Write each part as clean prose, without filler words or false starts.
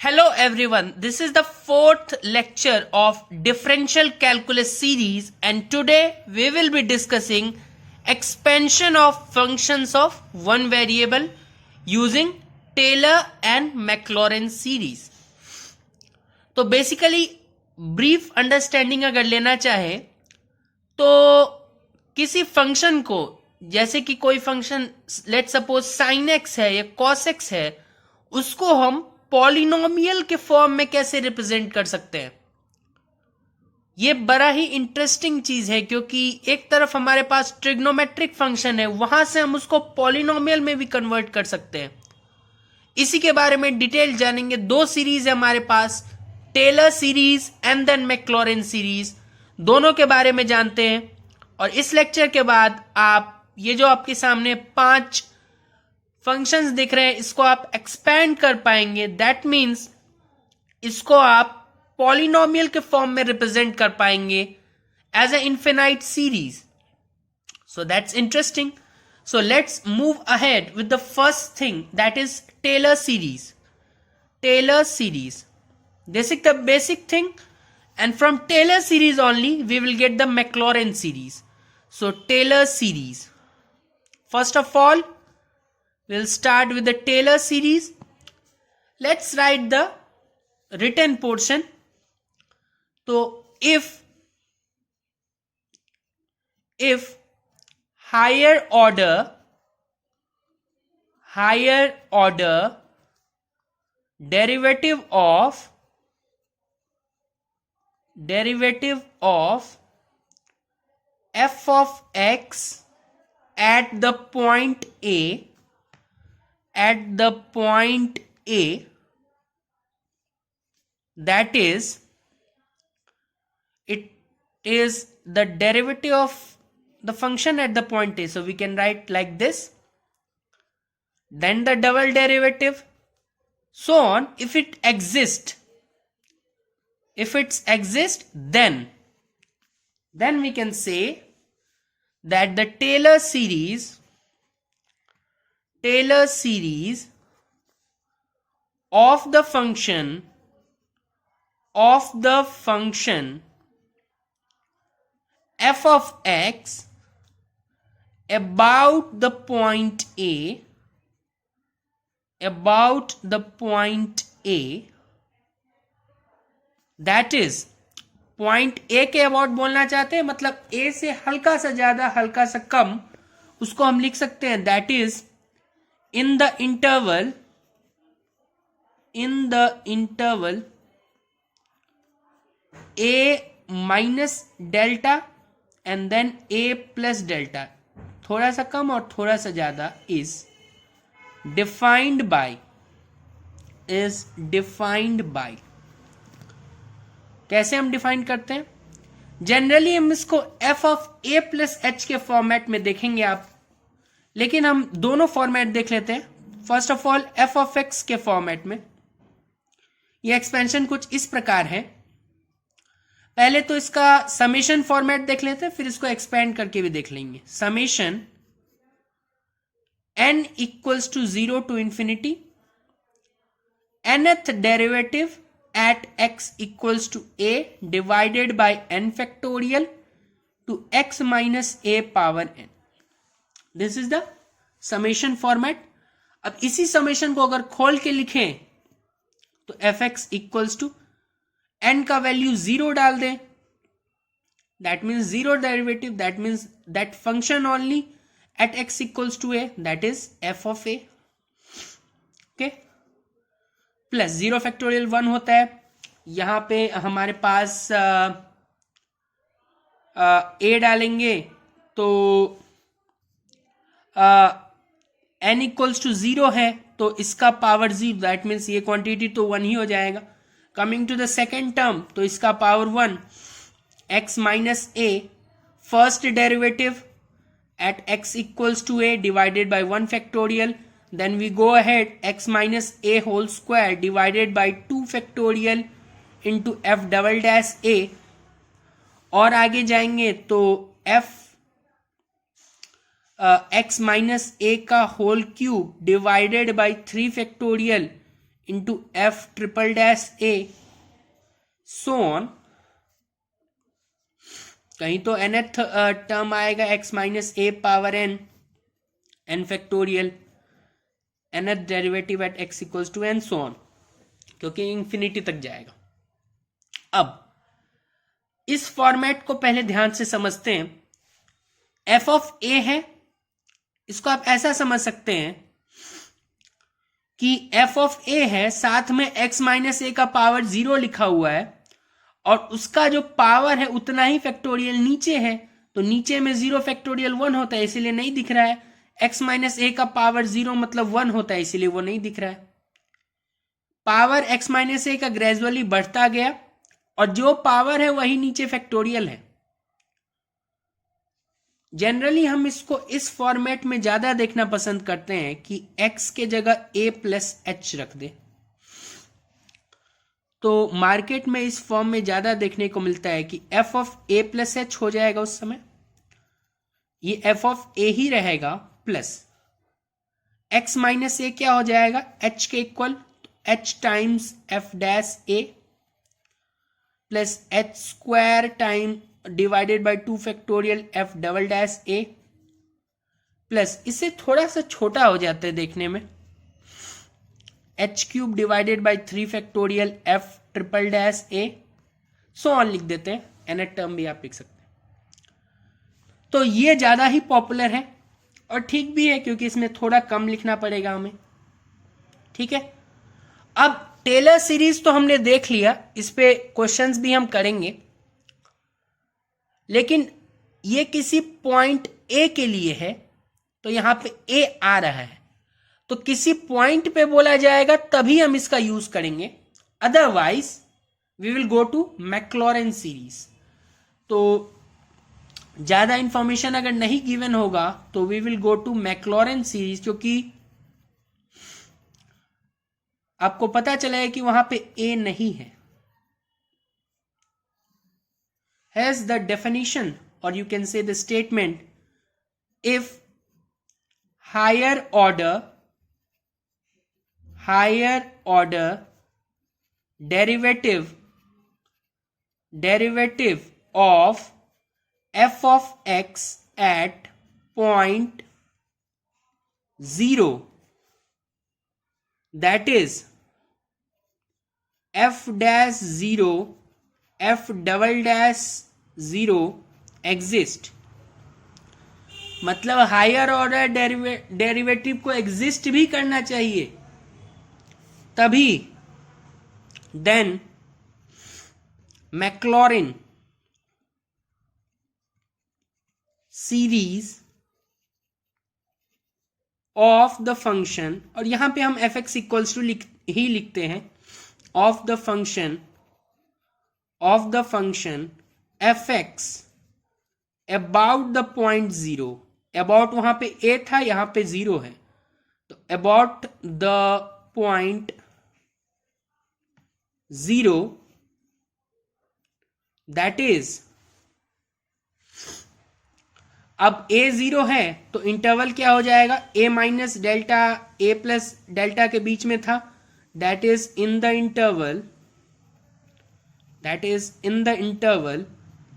Hello everyone, this is the fourth lecture of differential calculus series and today we will be discussing expansion of functions of one variable using Taylor and Maclaurin series. तो basically brief understanding अगर लेना चाहे तो किसी function को, जैसे कि कोई function let suppose sin x है या cos x है, उसको हम पॉलिनोमियल के फॉर्म में कैसे रिप्रेजेंट कर सकते हैं। ये बड़ा ही इंटरेस्टिंग चीज है क्योंकि एक तरफ हमारे पास ट्रिग्नोमेट्रिक फंक्शन है, वहां से हम उसको पॉलिनोमियल में भी कन्वर्ट कर सकते हैं। इसी के बारे में डिटेल जानेंगे। दो सीरीज है हमारे पास, Taylor series and then Maclaurin series, दोनों के बारे में जानते हैं। और इस लेक्चर के बाद आप ये जो आपके सामने 5 फंक्शंस दिख रहे हैं, इसको आप एक्सपैंड कर पाएंगे। दैट मीन्स इसको आप पॉलिनोमियल के फॉर्म में रिप्रेजेंट कर पाएंगे as a infinite series. So that's interesting. So let's move ahead with the first thing, that is Taylor series. Taylor series, this is the basic thing, and from Taylor series only we will get the Maclaurin series. So Taylor series, first of all we'll start with the Taylor series. Let's write the written portion. So if higher order derivative of f of x at the point A, that is, it is the derivative of the function at the point A. So we can write like this, then the double derivative, so on. If it exists, then we can say that the Taylor series of the function f of x about the point A, that is point A के about बोलना चाहते हैं, मतलब ए से हल्का सा ज्यादा हल्का सा कम, उसको हम लिख सकते हैं that is in the interval a minus delta and then a plus delta, थोड़ा सा कम और थोड़ा सा ज्यादा, इज डिफाइंड बाय। कैसे हम डिफाइन करते हैं? जनरली हम इसको f of a plus H के फॉर्मेट में देखेंगे आप, लेकिन हम दोनों फॉर्मेट देख लेते हैं। First of all f of x के फॉर्मेट में ये एक्सपेंशन कुछ इस प्रकार है। पहले तो इसका समेशन फॉर्मेट देख लेते हैं, फिर इसको एक्सपेंड करके भी देख लेंगे। Summation n equals to 0 to infinity nth derivative at x equals to a divided by n factorial to x minus a power n. This is the summation format. अब इसी summation को अगर खोल के लिखें तो fx equals to n का value 0 डाल दें, that means 0 derivative, that means that function only at x equals to a, that is f of a. Okay, plus 0 factorial 1 होता है। यहां पे हमारे पास a डालेंगे तो n इक्वल्स टू 0 है, तो इसका पावर 0, दैट मीन्स ये क्वांटिटी तो 1 ही हो जाएगा। Coming to the second term, तो इसका power 1, x minus a, first derivative at x equals to a divided by 1 factorial, then we go ahead x minus a whole square divided by 2 factorial into f double dash a, और आगे जाएंगे तो f x minus a का whole cube divided by 3 factorial into f triple dash a so on. कहीं तो nth term आएगा x minus a power n factorial, nth derivative at x equals to n so on, क्योंकि infinity तक जाएगा। अब इस format को पहले ध्यान से समझते हैं। एफ ऑफ ए है, इसको आप ऐसा समझ सकते हैं कि एफ ऑफ ए है, साथ में x माइनस ए का पावर 0 लिखा हुआ है, और उसका जो पावर है उतना ही फैक्टोरियल नीचे है, तो नीचे में 0 फैक्टोरियल 1 होता है, इसीलिए नहीं दिख रहा है। x माइनस ए का पावर 0 मतलब 1 होता है, इसीलिए वो नहीं दिख रहा है। पावर x माइनस ए का ग्रेजुअली बढ़ता गया, और जो पावर है वही नीचे फैक्टोरियल है। जनरली हम इसको इस फॉर्मेट में ज्यादा देखना पसंद करते हैं कि x के जगह a प्लस एच रख दे, तो मार्केट में इस फॉर्म में ज्यादा देखने को मिलता है कि f of a plus H हो जाएगा। उस समय ये f ऑफ a ही रहेगा, प्लस x माइनस ए क्या हो जाएगा, h के equal, h times f dash a plus h square time divided by 2 factorial f double dash a, plus इससे थोड़ा सा छोटा हो जाता है देखने में, h cube divided by 3 factorial f triple dash a so on लिख देते हैं, nth टर्म भी आप लिख सकते हैं। तो ये ज्यादा ही पॉपुलर है और ठीक भी है, क्योंकि इसमें थोड़ा कम लिखना पड़ेगा हमें। ठीक है, अब टेलर सीरीज तो हमने देख लिया, इस पे क्वेश्चंस भी हम करेंगे, लेकिन ये किसी पॉइंट ए के लिए है, तो यहां पे ए आ रहा है, तो किसी पॉइंट पे बोला जाएगा तभी हम इसका यूज करेंगे, otherwise we will go to Maclaurin series. तो ज्यादा इंफॉर्मेशन अगर नहीं गिवन होगा तो we will go to Maclaurin series, क्योंकि आपको पता चलेगा कि वहां पे ए नहीं है। Has the definition, or you can say the statement, if higher order derivative of f of x at point 0, that is f dash 0 f double dash 0 exist, मतलब हायर ऑर्डर डेरिवेटिव को एग्जिस्ट भी करना चाहिए, तभी then Maclaurin series of the function, और यहां पे हम एफ एक्स इक्वल्स टू ही लिखते हैं, of the function fx about the point 0, about वहां पे a था, यहां पे 0 है, तो about the point 0, that is, अब a 0 है तो इंटरवल क्या हो जाएगा, a minus delta a plus delta के बीच में था, that is in the interval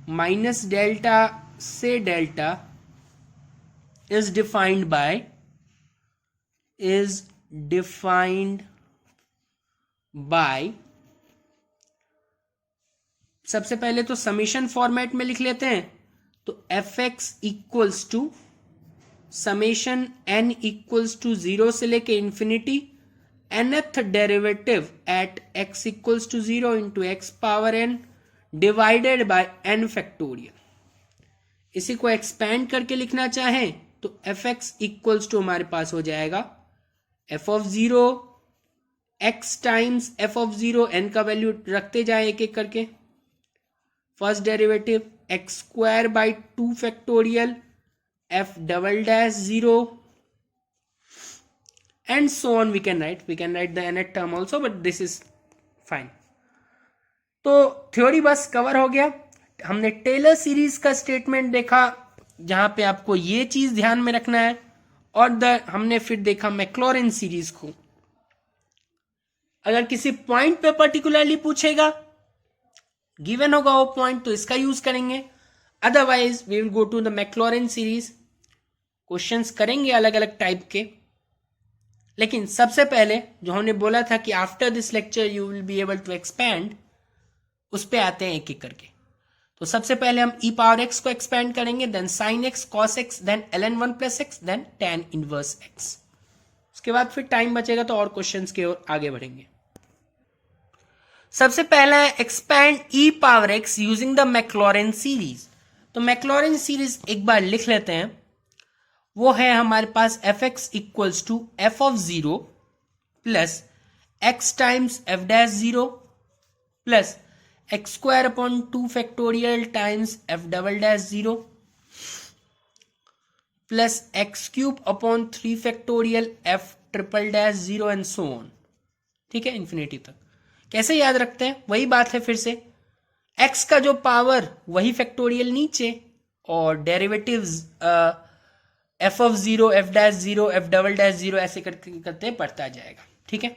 minus delta से डेल्टा is defined by सबसे पहले तो समेशन फॉर्मेट में लिख लेते हैं, तो F x equals to summation n equals to 0 से लेके infinity nth derivative at x equals to 0 into x power n divided by n factorial. इसी को एक्सपैंड करके लिखना चाहें तो एफ एक्स इक्वल्स टू हमारे पास हो जाएगा F of 0 x times F of 0, n का वैल्यू रखते जाए एक एक करके, first derivative x square by 2 factorial F double dash 0 and so on we can write the nth term also, but this is fine। तो theory बस cover हो गया। हमने टेलर सीरीज का स्टेटमेंट देखा जहां पे आपको ये चीज ध्यान में रखना है, और हमने फिर देखा मैक्लॉरिन सीरीज को। अगर किसी पॉइंट पे पर्टिकुलरली पूछेगा, गिवन होगा वो पॉइंट, तो इसका यूज करेंगे, otherwise we will go to the Maclaurin series. Questions करेंगे अलग अलग टाइप के, लेकिन सबसे पहले जो हमने बोला था कि after this lecture you will be able to expand, उस पे आते हैं एक एक करके। तो सबसे पहले हम e पावर x को एक्सपैंड करेंगे, then sin x, cos x, then ln 1 plus x, then tan inverse x। उसके बाद फिर टाइम बचेगा तो और क्वेश्चंस की ओर आगे बढ़ेंगे। सबसे पहला है expand e power x using the Maclaurin series. तो मैक्लॉरेन सीरीज एक बार लिख लेते हैं। वो है हमारे पास fx equals to f of 0 plus x times f dash 0 plus x square upon 2 factorial times f double dash 0 plus x cube upon 3 factorial f triple dash 0 and so on. ठीक है, इन्फिनिटी तक। कैसे याद रखते हैं? वही बात है, फिर से x का जो पावर वही फैक्टोरियल नीचे, और derivatives F of 0, F dash 0, F double dash 0 ऐसे करते करते बढ़ता जाएगा। ठीक है,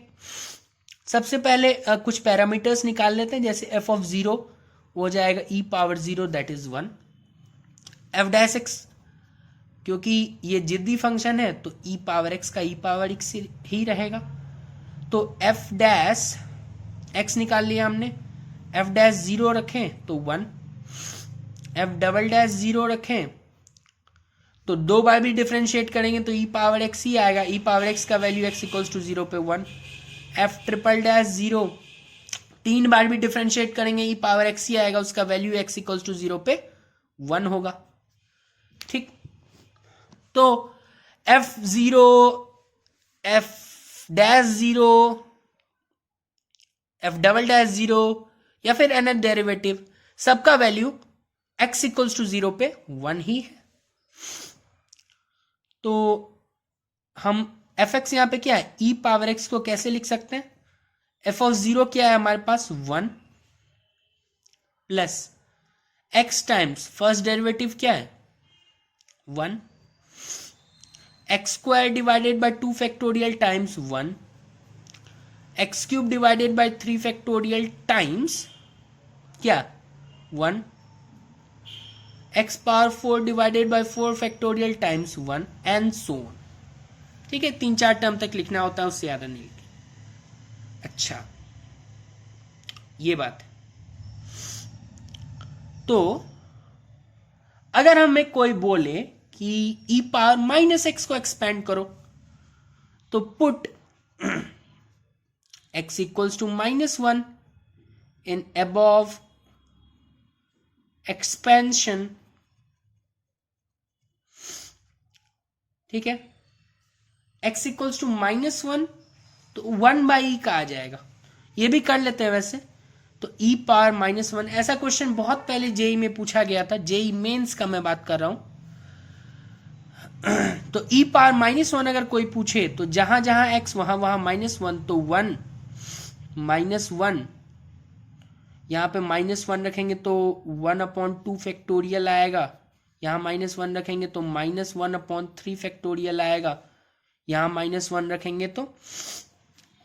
सबसे पहले कुछ पैरामीटर्स निकाल लेते हैं। जैसे एफ ऑफ 0 हो जाएगा e power 0 that is 1, F dash x क्योंकि ये जिद्दी फंक्शन है तो e पावर x का e पावर x ही रहेगा, तो f डैश x निकाल लिया हमने। f डैश 0 रखें तो 1, f डबल डैश 0 रखें तो 2 बार भी डिफरेंशिएट करेंगे तो e पावर x ही आएगा। e पावर x का वैल्यू x इक्वल्स टू 0 पे 1। f ट्रिपल डैश 0 3 बार भी डिफरेंशिएट करेंगे e पावर x ही आएगा, उसका वैल्यू x इक्वल्स टू 0 पे 1 होगा। ठीक, तो f0, f dash 0, f double dash 0 या फिर nth डेरिवेटिव, सबका वैल्यू x इक्वल्स टू 0 पे 1 ही है। तो हम fx यहां पे क्या है, e पावर x को कैसे लिख सकते हैं? f ऑफ 0 क्या है हमारे पास 1 plus x times first derivative क्या है 1, x square divided by 2 factorial times 1, x cube divided by 3 factorial times क्या 1, x power 4 divided by 4 factorial times 1 and so on. ठीक है, 3-4 टर्म तक लिखना होता है, उससे ज्यादा नहीं लिखना। अच्छा, ये बात है। तो अगर हमें कोई बोले कि e पावर माइनस एक्स को एक्सपेंड करो, तो put x equals to -1 in above expansion. ठीक है, x इक्वल्स टू -1 तो 1/e का आ जाएगा। ये भी कर लेते हैं वैसे, तो e पावर -1। ऐसा क्वेश्चन बहुत पहले जेई में पूछा गया था, जेई मेंस का मैं बात कर रहा हूं। तो e पावर -1 अगर कोई पूछे तो जहां जहां x वहां वहां -1, तो 1 -1 यहां पे -1 रखेंगे तो 1/2 फैक्टोरियल आएगा, यहां -1 रखेंगे तो -1/3 फैक्टोरियल आएगा, यहां -1 रखेंगे तो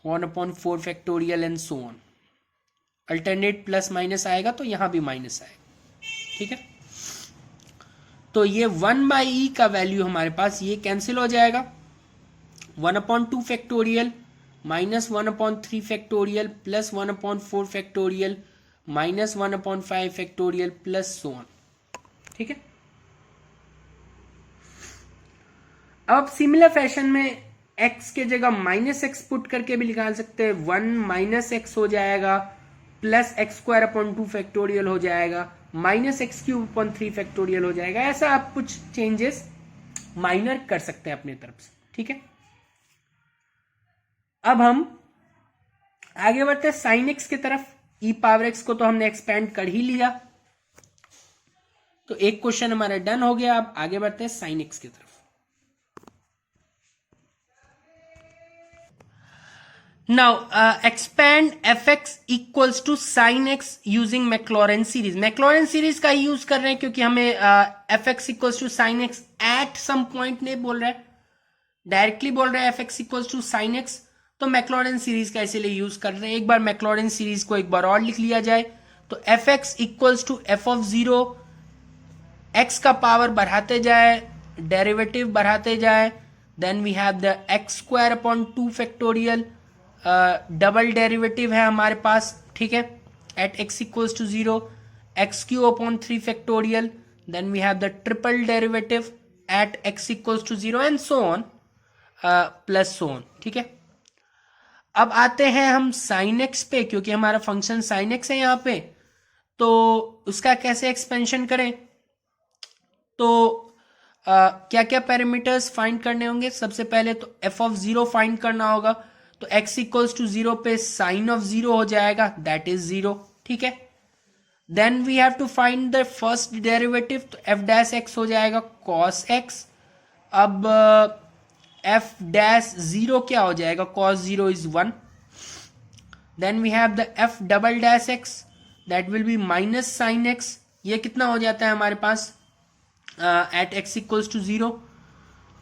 1/4 factorial and so on. Alternate plus minus आएगा तो यहां भी माइनस आएगा। ठीक है, तो ये 1/e का वैल्यू हमारे पास ये कैंसिल हो जाएगा, 1/2 factorial -1/3 factorial plus 1/4 factorial -1/5 factorial plus so on. ठीक है, अब सिमिलर फैशन में x के जगह -x पुट करके भी निकाल सकते हैं। 1 -x हो जाएगा plus x square upon 2 factorial हो जाएगा, -x³ 3 फैक्टोरियल हो जाएगा। ऐसा आप कुछ चेंजेस माइनर कर सकते हैं अपने तरफ से। ठीक है, अब हम आगे बढ़ते हैं साइन x की तरफ। e पावर x को तो हमने एक्सपेंड कर ही लिया, तो एक क्वेश्चन हमारा डन हो गया। अब आगे बढ़ते हैं साइन x की तरफ। Now expand fx equals to sin x using Maclaurin series. Maclaurin series का यूज कर रहे हैं क्योंकि हमें fx equals to sin x at some point नहीं बोल रहा है, डायरेक्टली बोल रहा है fx equals to sin x तो मैक्लॉरिन सीरीज का इसीलिए यूज कर रहे हैं। एक बार मैक्लॉरिन सीरीज को एक बार और लिख लिया जाए तो F x equals to F of zero, x का पावर बढ़ाते जाए, डेरिवेटिव बढ़ाते जाए, then we have the x square upon 2 factorial, double derivative है हमारे पास, ठीक है, at x equals to zero, x cube upon 3 factorial, then we have the triple derivative at x equals to zero and so on plus so on, ठीक है। अब आते हैं हम साइन एक्स पे, क्योंकि हमारा फंक्शन साइन एक्स है यहाँ पे, तो उसका कैसे एक्सपेंशन करें। तो क्या क्या पैरामीटर्स फाइंड करने होंगे। सबसे पहले तो एफ ऑफ जीरो फाइंड करना होगा, तो एक्स इक्वल्स टू जीरो पे साइन ऑफ जीरो हो जाएगा, दैट इज जीरो, ठीक है। Then we have to find the first derivative, तो एफ डैश एक्स हो जाएगा कॉस एक्स। अब एफ डैश जीरो क्या हो जाएगा, cos zero is 1। Then we have the f double dash x, that will be minus sine x. ये कितना हो जाता है हमारे पास at x equals to zero,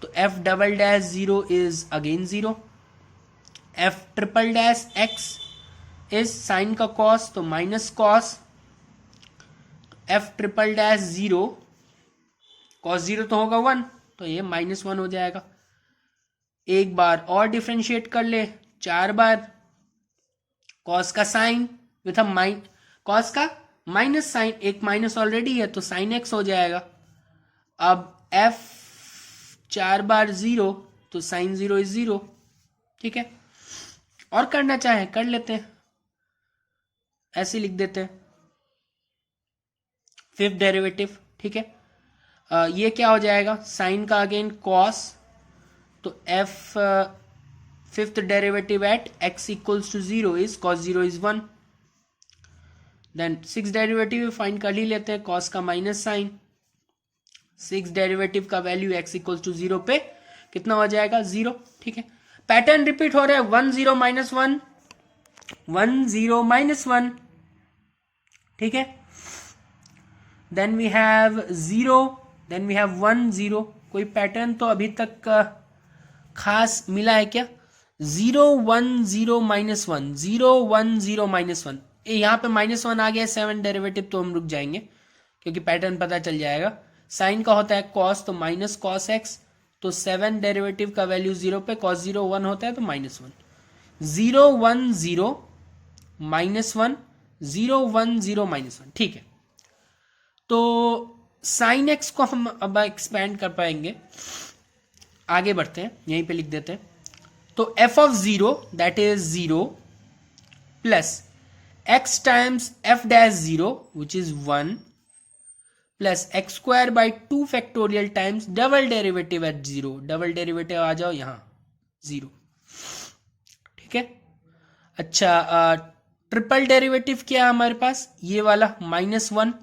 तो f double dash zero is again zero. F triple dash x is sine का cos, तो minus cos. F triple dash zero, cos zero तो होगा 1, तो ये माइनस 1 हो जाएगा। एक बार और डिफ्रेंशिएट कर ले, 4 बार कॉस का साइन विथ अ कॉस का माइनस साइन, एक माइनस ऑलरेडी है तो साइन एक्स हो जाएगा। अब एफ 4 बार जीरो, तो साइन जीरो इज जीरो, ठीक है। और करना चाहे कर लेते हैं, ऐसे लिख देते हैं फिफ्थ डेरिवेटिव, ठीक है। ये क्या हो जाएगा, साइन का अगेन कॉस, तो f fifth derivative at x equals to zero is cos zero is 1। Then six derivative find कर ही लेते हैं, कॉस का माइनस साइन, सिक्स डेरिवेटिव का value x equals to zero पे कितना हो जाएगा, जीरो, ठीक है। पैटर्न रिपीट हो रहा है, 1 0 माइनस 1, 1 0 माइनस 1, ठीक है। Then we have 0, then we have 1 0। कोई पैटर्न तो अभी तक खास मिला है क्या, 0 1 0 माइनस 1, 0 1 0 माइनस 1। यहाँ पे माइनस 1 आ गया 7 डेरिवेटिव, तो हम रुक जाएंगे क्योंकि पैटर्न पता चल जाएगा। साइन का होता है कॉस, तो माइनस कॉस एक्स, तो 7 डेरिवेटिव का वैल्यू 0 पे, कॉस 0 1 होता है तो माइनस 1, 0 1 0 माइनस 1, 0 1 0 माइनस 1, ठीक है। तो साइन एक्स को हम अब एक्सपेंड कर पाएंगे, आगे बढ़ते हैं, यहीं पे लिख देते हैं। तो F of zero that is 0 plus x times F dash zero which is 1 plus x square by 2 factorial times double derivative at 0, double derivative आ जाओ यहाँ 0, ठीक है। अच्छा, ट्रिपल डेरिवेटिव क्या है हमारे पास, ये वाला माइनस 1,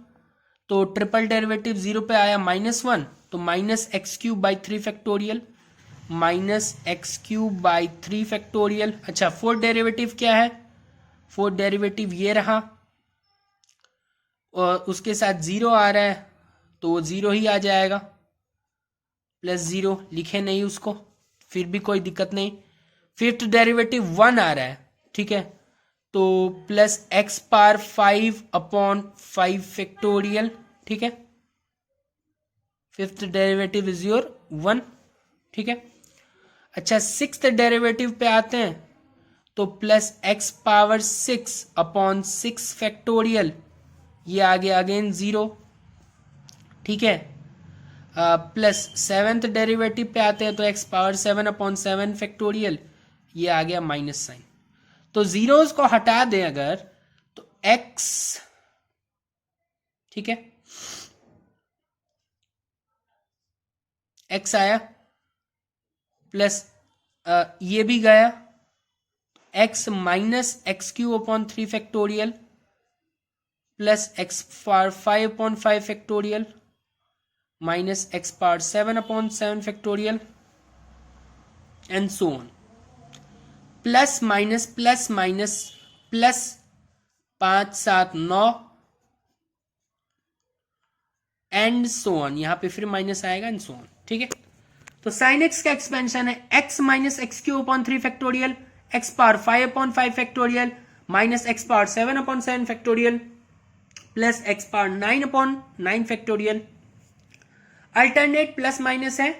तो ट्रिपल डेरिवेटिव 0 पे आया माइनस 1, तो minus x cube by 3 factorial, minus x cube by 3 factorial. अच्छा, फोर्थ डेरिवेटिव क्या है, फोर्थ डेरिवेटिव ये रहा, और उसके साथ 0 आ रहा है तो वो 0 ही आ जाएगा, प्लस 0 लिखे नहीं उसको, फिर भी कोई दिक्कत नहीं। फिफ्थ डेरिवेटिव 1 आ रहा है, ठीक है, तो plus X power 5 upon 5 factorial, ठीक है। फिफ्थ डेरिवेटिव इज योर 1, ठीक है। अच्छा, सिक्स्थ डेरिवेटिव पे आते हैं, तो plus X power 6 upon 6 factorial, ये आ गया अगेन 0, ठीक है। प्लस सेवेंथ डेरिवेटिव पे आते हैं, तो एक्स पावर 7 अपॉन 7 फैक्टोरियल, ये आ गया माइनस साइन। तो जीरोस को हटा दें अगर, तो एक्स, ठीक है, एक्स आया, प्लस ये भी गया, x minus x cube upon 3 factorial plus X power 5 upon 5 factorial minus X power 7 upon 7 factorial and so on, plus minus plus minus plus 5 7 9 and so on, यहां पे फिर माइनस आएगा एंड सो ऑन, ठीक है। तो sine x का expansion है x minus x cube upon 3 factorial, x power 5/5 factorial minus x power 7/7 factorial plus x power 9/9 factorial. Alternate plus minus है,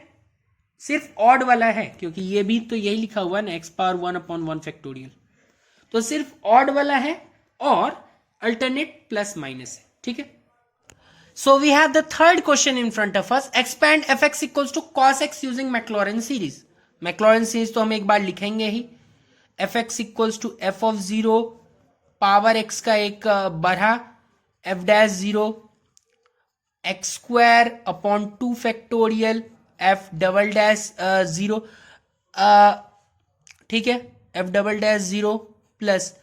सिर्फ ऑड वाला है, क्योंकि ये भी तो यही लिखा हुआ है ना, x पावर 1/1 फैक्टोरियल, तो सिर्फ ऑड वाला है और अल्टरनेट प्लस माइनस है, ठीक है। So we have the third question in front of us, expand fx equals to cos x using Maclaurin series. Maclaurin series तो हम एक बार लिखेंगे ही, fx equals to f of 0 power x का एक बढ़ा f dash 0 x square upon 2 factorial f double dash 0, ठीक है, f double dash 0 plus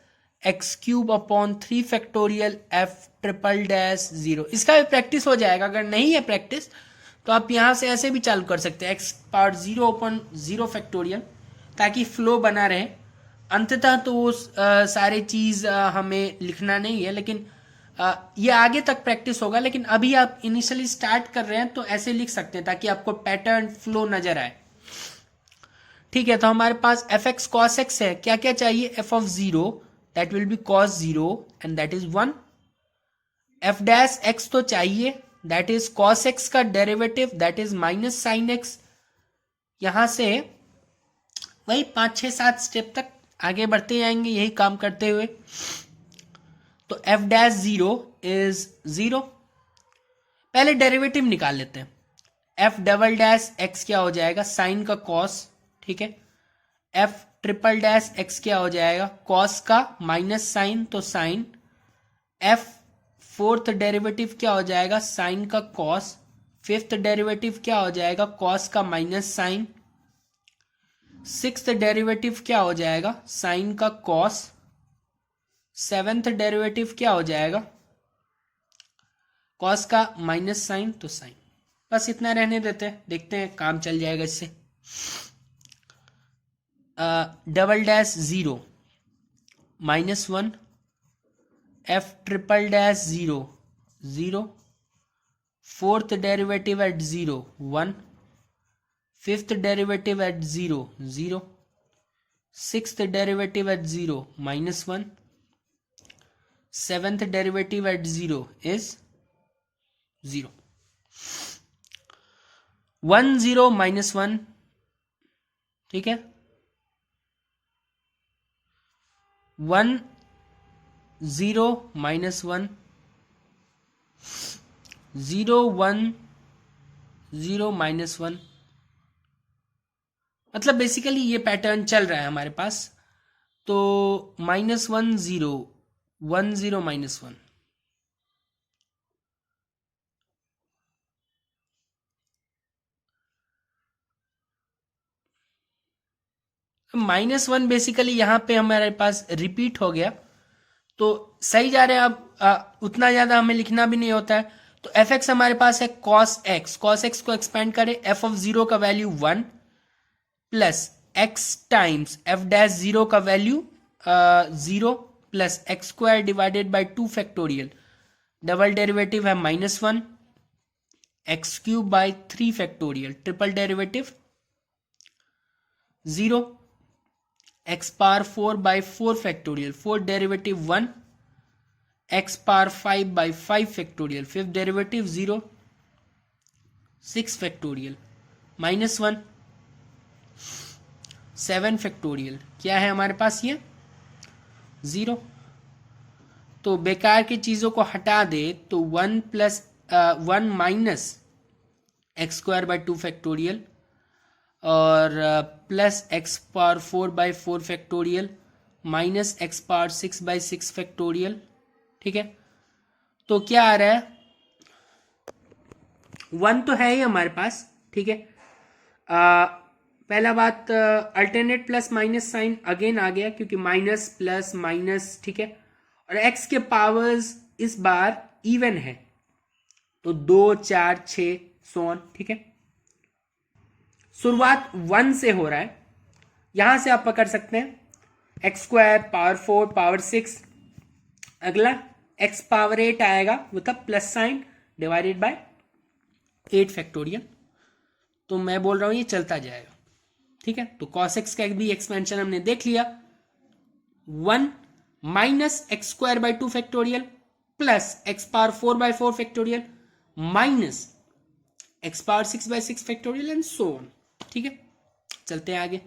x cube upon 3 factorial f triple dash 0। इसका भी प्रैक्टिस हो जाएगा, अगर नहीं है प्रैक्टिस तो आप यहां से ऐसे भी चालू कर सकते हैं, x पावर 0 अपॉन 0 फैक्टोरियल, ताकि फ्लो बना रहे। अंततः तो वो सारे चीज हमें लिखना नहीं है, लेकिन ये आगे तक प्रैक्टिस होगा, लेकिन अभी आप इनिशियली स्टार्ट कर रहे हैं तो ऐसे लिख सकते हैं ताकि आपको पैटर्न फ्लो नजर आए, ठीक है। तो हमारे पास एफ एक्स कॉस एक्स है, क्या क्या चाहिए, F of 0 that will B cos 0 and that is 1, F dash x तो चाहिए दैट इज कॉस एक्स का derivative that is minus sine x. यहां से वही 5 6 7 स्टेप तक आगे बढ़ते जाएंगे यही काम करते हुए। तो एफ डैश 0 इज 0, पहले डेरिवेटिव निकाल लेते हैं। एफ डबल डैश एक्स क्या हो जाएगा, साइन का कॉस, ठीक है। एफ ट्रिपल डैश एक्स क्या हो जाएगा, कॉस का माइनस साइन, तो साइन। एफ फोर्थ डेरिवेटिव क्या हो जाएगा, साइन का कॉस। फिफ्थ डेरिवेटिव क्या हो जाएगा, कॉस का माइनस साइन। सिक्स्थ डेरिवेटिव क्या हो जाएगा, साइन का कॉस। सेवेंथ डेरिवेटिव क्या हो जाएगा, कॉस का माइनस साइन, तो साइन। बस इतना रहने देते हैं, देखते हैं काम चल जाएगा इससे। Double dash 0 minus 1, F triple dash 0 0, fourth derivative at 0 1, fifth derivative at 0 0, sixth derivative at 0 minus 1, seventh derivative at 0 is 0। 1 0 minus 1, ठीक है। 1 0 माइनस 1, 0 1 0 माइनस 1, मतलब बेसिकली ये पैटर्न चल रहा है हमारे पास। तो माइनस 1 0 1 0 माइनस 1, -1 बेसिकली यहाँ पे हमारे पास रिपीट हो गया, तो सही जा रहे हैं। अब उतना ज्यादा हमें लिखना भी नहीं होता है। तो एफ एक्स हमारे पास है कॉस एक्स, कॉस एक्स को एक्सपेंड करें, एफ ऑफ 0 का value 1 plus x times F dash 0 का value 0 plus x square divided by 2 factorial, double derivative है -1, x cube by 3 factorial, triple derivative 0, x power 4 by 4 factorial, fourth derivative 1, x power 5 by 5 factorial, fifth derivative 0, 6 factorial -1, 7 factorial, क्या है हमारे पास ये 0। तो बेकार की चीजों को हटा दे तो 1 plus 1 minus X square by 2 factorial और plus X power 4 by 4 factorial minus X power 6 by 6 factorial, ठीक है। तो क्या आ रहा है, 1 तो है ही हमारे पास, ठीक है। पहला बात, alternate plus minus sign again आ गया, क्योंकि माइनस प्लस माइनस, ठीक है। और एक्स के पावर्स इस बार इवन है, तो 2 4 6 सो ऑन, ठीक है। शुरुआत 1 से हो रहा है, यहां से आप पकड़ सकते हैं एक्स स्क्वायर पावर 4 पावर 6, अगला एक्स पावर 8 आएगा with plus sign divided by 8 factorial. तो मैं बोल रहा हूं ये चलता जाएगा, ठीक है। तो cos x का भी एक्सपेंशन हमने देख लिया। 1 minus X square by 2 factorial plus X power 4 by 4 factorial minus X power 6 by 6 factorial and so on. ठीक है, चलते हैं आगे।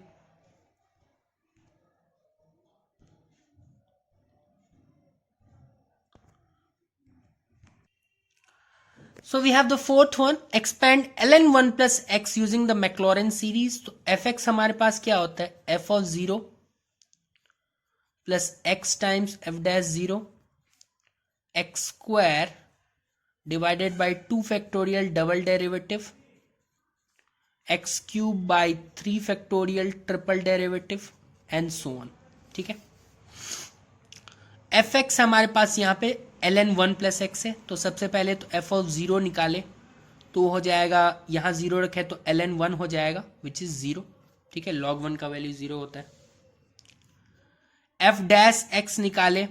So we have the fourth one, expand ln1 plus x using the Maclaurin series। तो fx हमारे पास क्या होता है, f of 0 plus x times f dash 0 x square divided by 2 factorial double derivative x cube by 3 factorial triple derivative and so on. ठीक है, fx हमारे पास यहाँ पे ln1 प्लस एक्स है, तो सबसे पहले तो f ऑफ 0 निकाले तो हो जाएगा, यहाँ 0 रखे तो ln1 हो जाएगा विच इज 0। ठीक है, log 1 का वैल्यू 0 होता है। f डैश x निकाले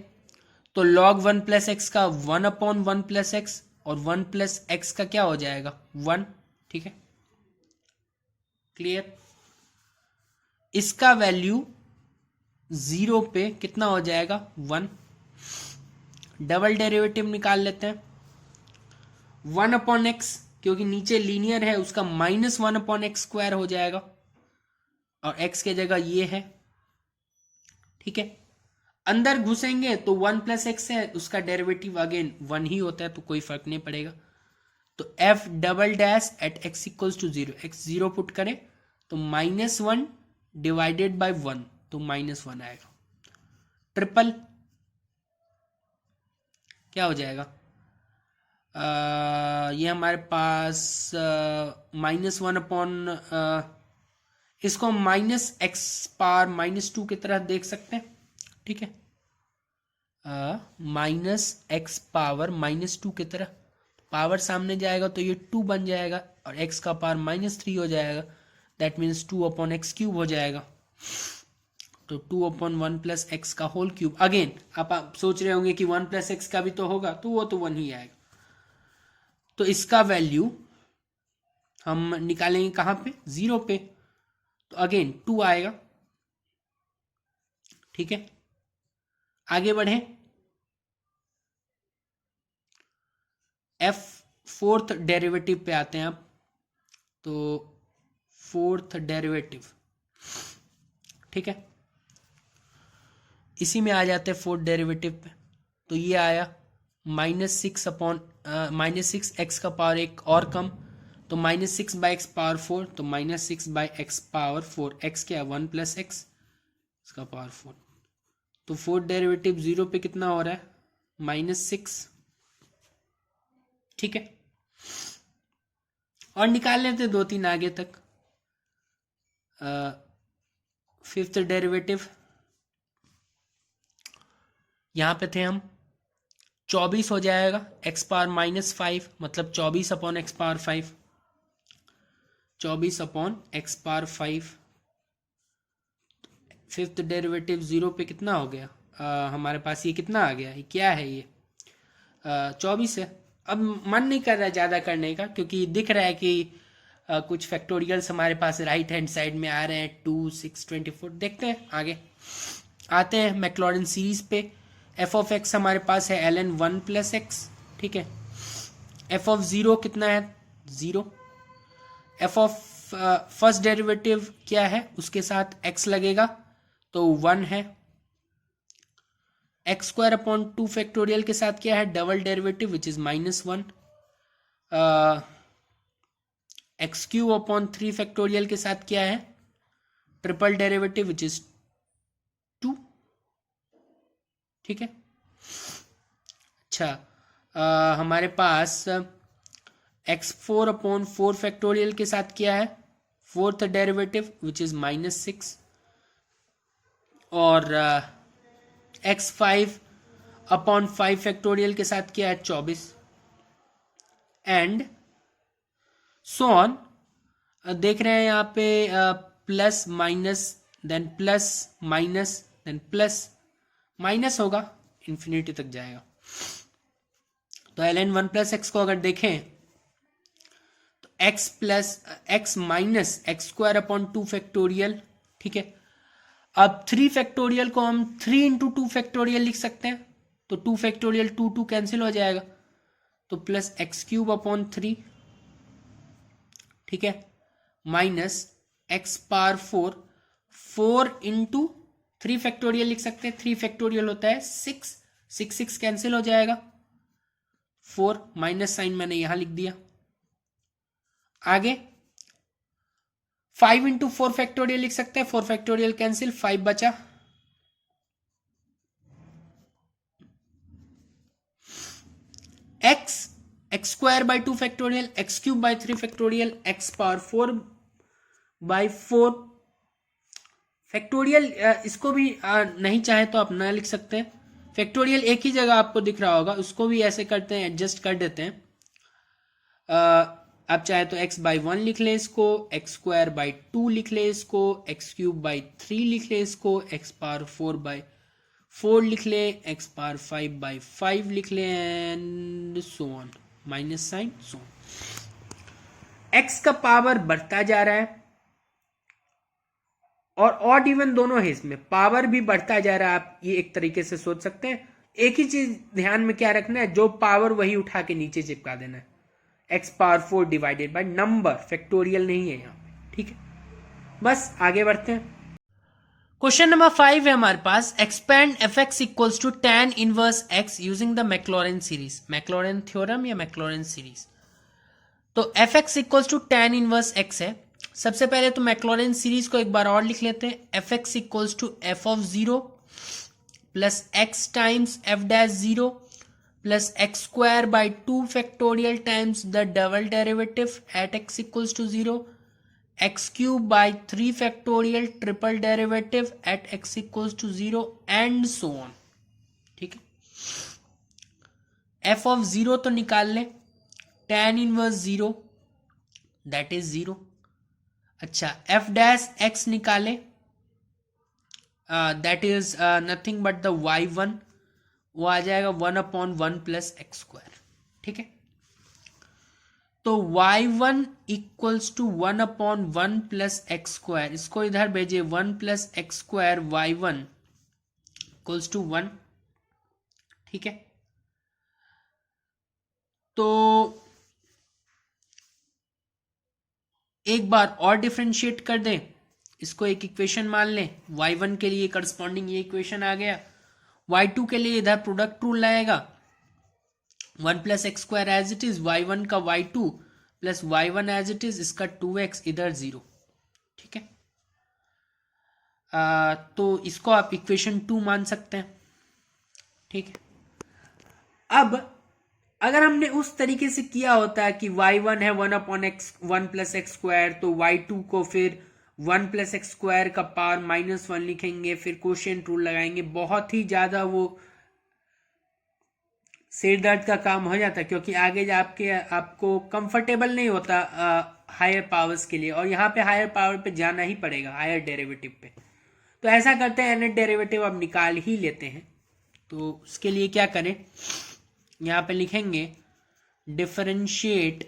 तो log 1 प्लस एक्स का 1 अपॉन 1 प्लस एक्स और 1 प्लस एक्स का क्या हो जाएगा 1। ठीक है, क्लियर। इसका वैल्यू 0 पे कितना हो जाएगा 1। डबल डेरिवेटिव निकाल लेते हैं, 1 अपॉन एक्स क्योंकि नीचे लीनियर है उसका माइनस 1 अपॉन एक्स स्क्वायर हो जाएगा और एक्स के जगह ये है। ठीक है, अंदर घुसेंगे तो 1 प्लस एक्स है, उसका डेरिवेटिव अगेन 1 ही होता है तो कोई फर्क नहीं पड़ेगा। तो f double dash at x equals to 0, x 0 put करें तो -1 डिवाइडेड बाय 1 तो -1 आएगा। ट्रिपल क्या हो जाएगा, ये हमारे पास -1 अपॉन इसको माइनस एक्स पावर -2 की तरह देख सकते हैं। ठीक है, माइनस एक्स पावर -2 की तरह, पावर सामने जाएगा तो ये 2 बन जाएगा और x का पावर -3 हो जाएगा, that means 2 upon x cube हो जाएगा। तो 2 अपॉन 1 प्लस एक्स का होल क्यूब। अगेन आप सोच रहे होंगे कि 1 प्लस एक्स का भी तो होगा, तो वो तो 1 ही आएगा। तो इसका वैल्यू हम निकालेंगे कहाँ पे 0 पे, तो अगेन 2 आएगा। ठीक है, आगे बढ़े, एफ फोर्थ डेरिवेटिव पे आते हैं आप। तो फोर्थ डेरिवेटिव, ठीक है, इसी में आ जाते हैं फोर्थ डेरिवेटिव पे। तो ये आया -6 अपॉन -6 एक्स का पावर एक और कम, तो -6 बाई एक्स पावर 4, तो -6 बाई एक्स पावर 4, एक्स क्या है 1 प्लस एक्स, इसका पावर 4। तो फोर्थ डेरिवेटिव 0 पे कितना हो रहा है -6। ठीक है, और निकाल लेते 2-3 आगे तक। फिफ्थ डेरिवेटिव, यहां पे थे हम, 24 हो जाएगा एक्स पावर -5, मतलब 24 upon x power 5, 24 upon x power 5। Fifth derivative 0 पे कितना हो गया, हमारे पास ये कितना आ गया, ये क्या है, ये 24 है। अब मन नहीं कर रहा है ज़्यादा करने का, क्योंकि दिख रहा है कि कुछ फैक्टोरियल्स हमारे पास राइट हैंड साइड में आ रहे हैं, 2, 6, 24। देखते हैं आगे, आते हैं मैक्लॉरिन सीरीज पे। एफ ऑफ एक्स हमारे पास है ln1 प्लस एक्स। ठीक है, एफ ऑफ 0 कितना है 0। एफ ऑफ फर्स्ट डेरिवेटिव क्या है, उसके साथ x लगेगा तो 1 है। एक्स स्क्वायर अपॉन 2 फैक्टोरियल के साथ क्या है double derivative which is -1। X cube upon 3 factorial के साथ क्या है ट्रिपल डेरिवेटिव विच इज 2। ठीक है, अच्छा, हमारे पास x4 अपॉन 4 फैक्टोरियल के साथ क्या है फोर्थ डेरिवेटिव विच इज -6, और x5 अपॉन 5 फैक्टोरियल के साथ क्या है 24, एंड सो ऑन। देख रहे हैं यहाँ पे plus minus then plus minus then plus minus होगा, इन्फिनिटी तक जाएगा। तो ln1 प्लस एक्स को अगर देखें तो x plus x minus X square upon 2 factorial. ठीक है, अब 3 फैक्टोरियल को हम 3 इंटू 2 फैक्टोरियल लिख सकते हैं, तो 2 फैक्टोरियल 2 कैंसिल हो जाएगा, तो प्लस एक्स क्यूब अपॉन 3, ठीक है, minus X power 4 into 3 factorial लिख सकते हैं, 3 फैक्टोरियल होता है 6, 6 कैंसिल हो जाएगा, 4 माइनस साइन मैंने यहां लिख दिया। आगे 5 इंटू 4 फैक्टोरियल लिख सकते हैं, 4 फैक्टोरियल कैंसिल, 5 बचा, x square by 2 factorial, x cube by 3 factorial, x power 4 by 4 factorial. इसको भी नहीं चाहे तो आप ना लिख सकते हैं, फैक्टोरियल एक ही जगह आपको दिख रहा होगा, उसको भी ऐसे करते हैं, एडजस्ट कर देते हैं। आप चाहे तो x बाई 1 लिख ले इसको, एक्स स्क्वायर बाई 2 लिख ले इसको, एक्स क्यूब बाई 3 लिख ले इसको, एक्स पावर 4 बाई 4 लिख ले, एक्स पावर 5 बाई 5 लिख ले, and so on, minus sine so on. X का पावर बढ़ता जा रहा है और ऑड इवन दोनों है, इसमें पावर भी बढ़ता जा रहा है, आप ये एक तरीके से सोच सकते हैं। एक ही चीज ध्यान में क्या रखना है, जो पावर वही उठा के नीचे चिपका देना है, x power 4 divided by number, factorial नहीं है यहाँ पे, ठीक है। बस आगे बढ़ते हैं। क्वेश्चन नंबर 5 है हमारे पास, expand F x equals to tan inverse X using the Maclaurin series, Maclaurin theorem या मैक्लॉरेन सीरीज। तो F x equals to tan inverse X है। सबसे पहले तो मैक्लॉरेन सीरीज को एक बार और लिख लेते हैं, f x equals to F of 0 plus x times F dash 0 plus x square by 2 factorial times the double derivative at x equals to 0, x cube by 3 factorial triple derivative at x equals to 0 and so on, ठीक है। F of 0 तो निकाल लें, tan inverse 0 that is 0। अच्छा, F dash x निकाले, that is nothing but the y1, वो आ जाएगा 1/1 plus x square, ठीक है। तो y1 equals to 1/1 plus x square, इसको इधर भेजिए, 1 plus x square y1 equals to 1, ठीक है। तो एक बार और डिफरेंशिएट कर दें, इसको एक इक्वेशन मान लें, y1 के लिए करस्पॉन्डिंग ये इक्वेशन आ गया, y2 के लिए इधर प्रोडक्ट रूल आएगा, 1 plus x square as it is, y1 का y2 plus y1 as it is, इसका 2x इधर 0, ठीक है। तो इसको आप इक्वेशन 2 मान सकते हैं, ठीक है। अब अगर हमने उस तरीके से किया होता है कि y1 है 1 प्लस एक्स स्क्वायर, तो y2 को फिर 1 प्लस एक्स स्क्वायर का पावर -1 लिखेंगे, फिर क्वोशिएंट रूल लगाएंगे, बहुत ही ज्यादा वो सिर दर्द का काम हो जाता है, क्योंकि आगे आपको कंफर्टेबल नहीं होता हायर पावर्स के लिए, और यहाँ पे हायर पावर पे जाना ही पड़ेगा, हायर डेरिवेटिव पे। तो ऐसा करते हैं, nth डेरिवेटिव अब निकाल ही लेते हैं। तो उसके लिए क्या करें, यहाँ पे लिखेंगे डिफरेंशिएट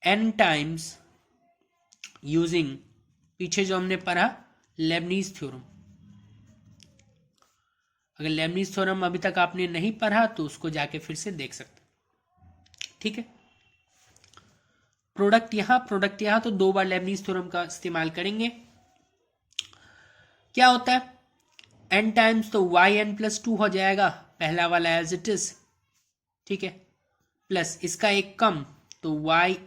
n टाइम्स यूजिंग, पीछे जो हमने पढ़ा लेबनीज थ्योरम। अगर लेबनीज थ्योरम अभी तक आपने नहीं पढ़ा तो उसको जाके फिर से देख सकते, ठीक है। प्रोडक्ट यहाँ तो 2 बार लेबनीज थ्योरम का इस्तेमाल करेंगे। क्या होता है, n टाइम्स तो yn प्लस 2 हो जाएगा, पहला वाला एज इट इज, ठीक है, प्लस इसका एक कम तो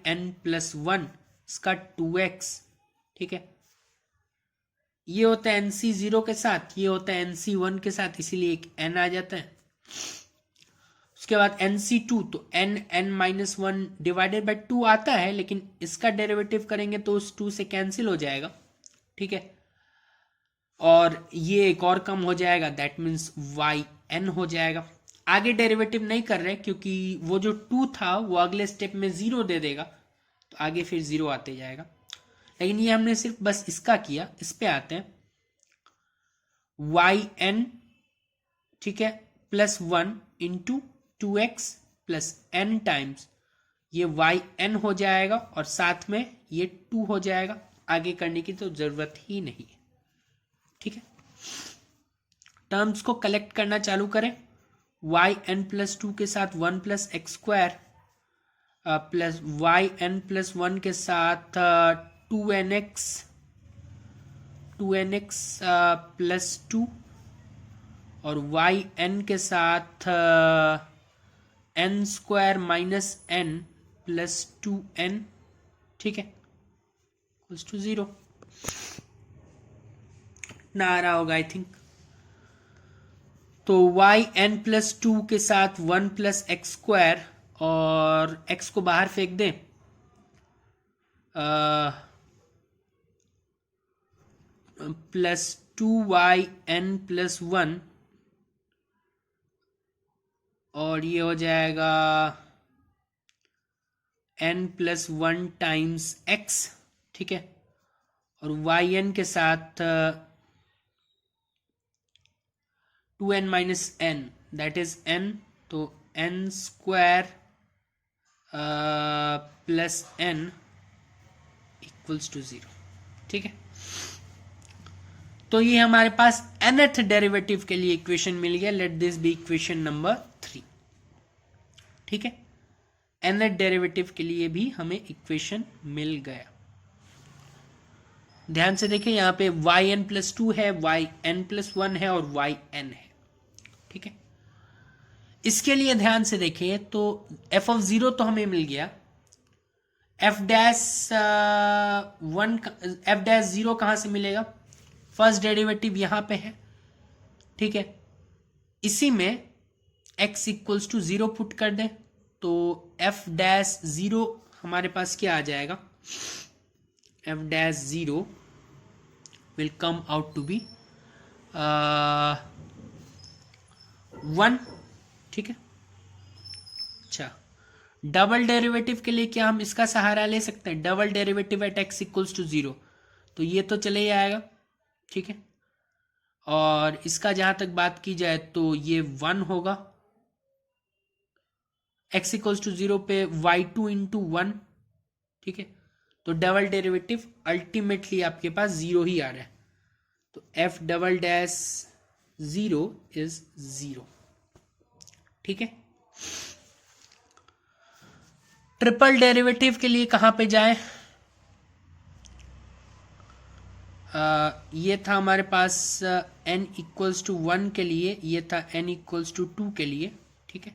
yn प्लस 1, इसका 2x, ठीक है। ये होता है nc 0 के साथ, ये होता है nc 1 के साथ, इसीलिए एक n आ जाता है। उसके बाद nc 2 तो n माइनस 1 डिवाइडेड बाई 2 आता है, लेकिन इसका डेरिवेटिव करेंगे तो उस 2 से कैंसिल हो जाएगा, ठीक है। और ये एक और कम हो जाएगा, दैट मीन्स yn हो जाएगा। आगे डेरिवेटिव नहीं कर रहे क्योंकि वो जो 2 था वो अगले स्टेप में 0 दे देगा, तो आगे फिर 0 आते जाएगा। लेकिन ये हमने सिर्फ बस इसका किया, इस पे आते हैं, yn, ठीक है, plus 1 into 2x plus n times ये yn हो जाएगा, और साथ में ये 2 हो जाएगा। आगे करने की तो जरूरत ही नहीं है। ठीक है, टर्म्स को कलेक्ट करना चालू करें। yn+2 के साथ 1 + x² प्लस yn+1 के साथ 2nx +2 और yn के साथ n² - n + 2n। ठीक है, इक्वल्स टू 0 ना आ रहा होगा आई थिंक। तो yn+2 के साथ 1 + x² और x को बाहर फेंक दें, +2yn+1 और ये हो जाएगा n+1 टाइम्स x। ठीक है, और yn के साथ 2n - n that is n, तो n² + n इक्वल्स टू 0। ठीक है, तो ये हमारे पास nth डेरिवेटिव के लिए इक्वेशन मिल गया। Let this be equation number 3। ठीक है, nth डेरिवेटिव के लिए भी हमें इक्वेशन मिल गया। ध्यान से देखिए, यहां पे yn+2 है, yn+1 है और yn है। ठीक है, इसके लिए ध्यान से देखिए, तो f(0) तो हमें मिल गया, f'(0) कहां से मिलेगा? फर्स्ट डेरिवेटिव यहां पे है। ठीक है, इसी में x इक्वल्स टू 0 पुट कर दें, तो f'(0) हमारे पास क्या आ जाएगा? f'(0) will come out to be 1। ठीक है, अच्छा, डबल डेरिवेटिव के लिए क्या हम इसका सहारा ले सकते हैं? Double derivative at x equals to 0, तो ये तो चले ही आएगा। ठीक है, और इसका जहां तक बात की जाए तो ये 1 होगा। x इक्वल्स टू 0 पे y2 × 1। ठीक है, तो डबल डेरिवेटिव अल्टीमेटली आपके पास 0 ही आ रहा है, तो f'(0) इज 0। ठीक है, ट्रिपल डेरिवेटिव के लिए कहां पे जाए? ये था हमारे पास n इक्वल्स टू 1 के लिए, ये था n इक्वल्स टू 2 के लिए। ठीक है,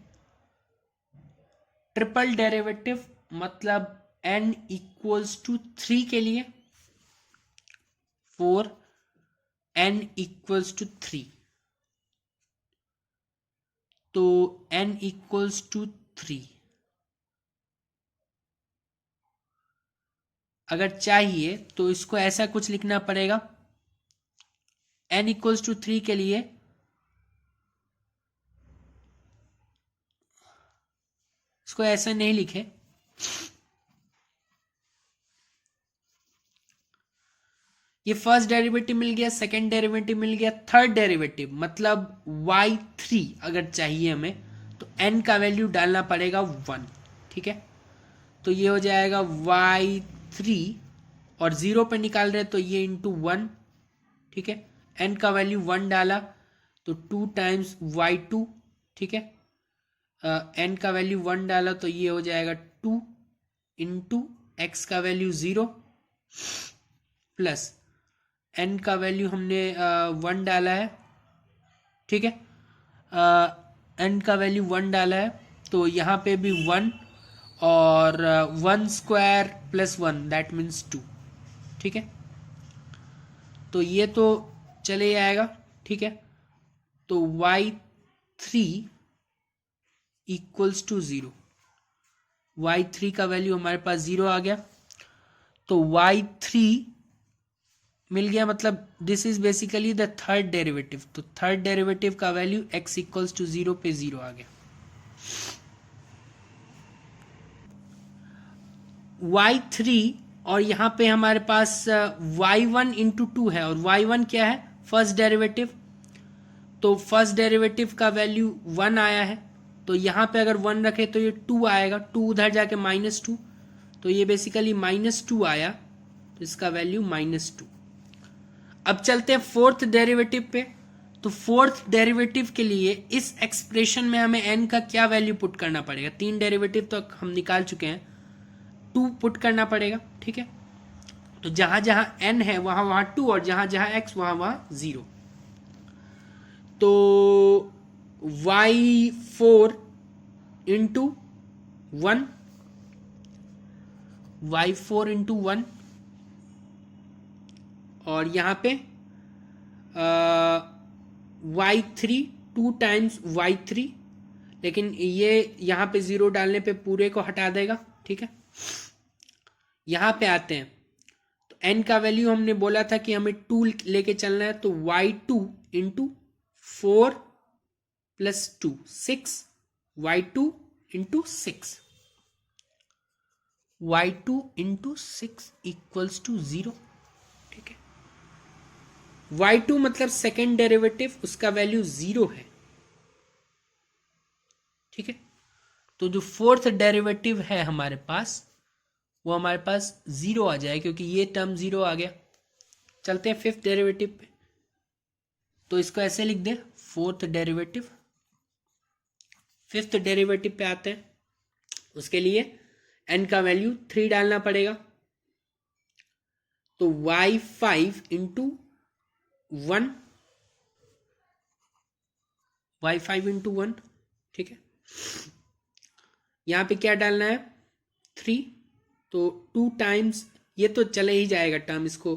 ट्रिपल डेरिवेटिव मतलब n इक्वल्स टू 3 के लिए, फॉर n इक्वल्स टू 3, तो n इक्वल्स टू 3 अगर चाहिए तो इसको ऐसा कुछ लिखना पड़ेगा। n इक्वल्स टू 3 के लिए इसको ऐसे नहीं लिखे, ये फर्स्ट डेरिवेटिव मिल गया, सेकंड डेरिवेटिव मिल गया, थर्ड डेरिवेटिव मतलब y3 अगर चाहिए हमें, तो n का वैल्यू डालना पड़ेगा 1। ठीक है, तो ये हो जाएगा y3 और 0 पे निकाल रहे तो ये इंटू 1। ठीक है, n का वैल्यू 1 डाला तो 2 टाइम्स y2। ठीक है, n का वैल्यू 1 डाला तो ये हो जाएगा 2 इंटू x का वैल्यू 0 प्लस n का वैल्यू हमने 1 डाला है। ठीक है, n का वैल्यू 1 डाला है तो यहाँ पे भी 1 और 1² + 1 दैट मीन्स 2। ठीक है, तो ये तो चले आएगा। ठीक है, तो y3 इक्वल्स टू 0, y3 का वैल्यू हमारे पास 0 आ गया, तो y3 मिल गया, मतलब this is basically the third derivative, तो थर्ड डेरिवेटिव का वैल्यू x इक्वल्स टू 0 पे 0 आ गया। y3 और यहाँ पे हमारे पास y1 × 2 है, और y1 क्या है? फर्स्ट डेरिवेटिव, तो फर्स्ट डेरिवेटिव का वैल्यू 1 आया है, तो यहाँ पे अगर 1 रखे तो ये 2 आएगा, 2 उधर जाके -2, तो ये बेसिकली -2 आया, तो इसका वैल्यू -2। अब चलते हैं फोर्थ डेरिवेटिव पे। तो फोर्थ डेरिवेटिव के लिए इस एक्सप्रेशन में हमें n का क्या वैल्यू पुट करना पड़ेगा? 3 डेरिवेटिव तो हम निकाल चुके हैं, 2 पुट करना पड़ेगा, ठीक है। तो जहां जहां n है वहां वहां 2 और जहां जहां x वहां वहां 0। तो y4 इंटू 1, y4 इंटू 1, और यहां पे y3 2 टाइम्स y3, लेकिन ये यहां पे 0 डालने पे पूरे को हटा देगा, ठीक है। यहां पे आते हैं तो n का वैल्यू हमने बोला था कि हमें 2 लेके चलना है, तो y2 into 4 plus 2 6, y2 into 6, y2 into 6 equals to 0, ठीक है। y2 मतलब सेकेंड डेरिवेटिव, उसका वैल्यू 0 है, ठीक है। तो जो फोर्थ डेरिवेटिव है हमारे पास वो हमारे पास 0 आ जाए, क्योंकि ये टर्म 0 आ गया। चलते हैं फिफ्थ डेरिवेटिव पे। तो इसको ऐसे लिख दे, फोर्थ डेरिवेटिव। फिफ्थ डेरिवेटिव पे आते हैं, उसके लिए n का वैल्यू 3 डालना पड़ेगा। तो y5 इंटू 1, y5 इंटू 1, ठीक है। यहां पे क्या डालना है? 3, तो 2 टाइम्स, ये तो चले ही जाएगा टर्म इसको,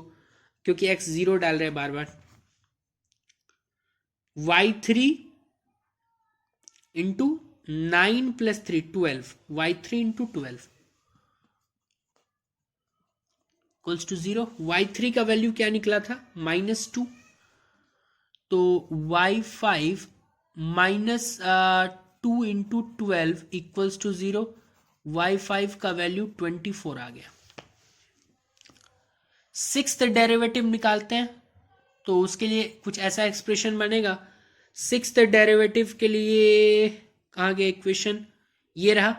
क्योंकि x 0 डाल रहे हैं बार बार। y3 into 9 plus 3 12, y3 into 12 equals to 0। y3 का वैल्यू क्या निकला था? -2। तो y5 -2 into 12 equals to 0। y5 का वैल्यू 24 आ गया। सिक्स्थ डेरिवेटिव निकालते हैं, तो उसके लिए कुछ ऐसा एक्सप्रेशन बनेगा। सिक्स्थ डेरिवेटिव के लिए कहाँ गया इक्वेशन? ये रहा।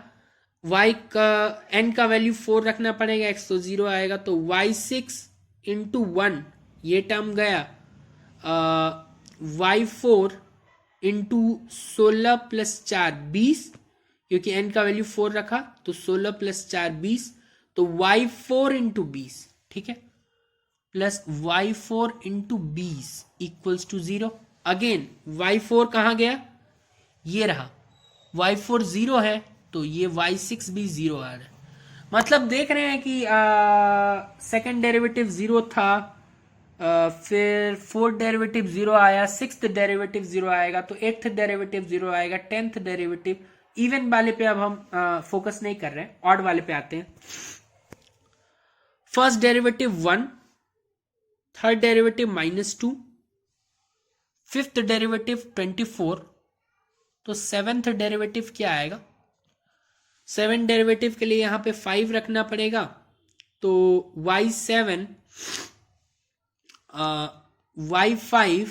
y का n का वैल्यू 4 रखना पड़ेगा, x तो 0 आएगा, तो y6 इंटू 1 ये टर्म गया, y4 इंटू 16 प्लस 4 20, क्योंकि n का वैल्यू 4 रखा, तो 16 प्लस 4 20, तो y4 इंटू 20, ठीक है, plus y4 into 20 equals to 0। Again y4 कहाँ गया? ये रहा। y4 0 है, तो ये y6 भी 0 आ रहा है। मतलब देख रहे हैं कि सेकेंड डेरिवेटिव 0 था, फिर फोर्थ डेरिवेटिव 0 आया, सिक्स्थ डेरिवेटिव 0 आएगा, तो एट्थ डेरिवेटिव 0 आएगा, 10th डेरिवेटिव। इवन वाले पे अब हम फोकस नहीं कर रहे हैं, ऑड वाले पे आते हैं। First derivative 1, third derivative -2, fifth derivative 24, तो सेवेंथ डेरिवेटिव क्या आएगा? सेवन डेरिवेटिव के लिए यहां पे 5 रखना पड़ेगा, तो y7 y5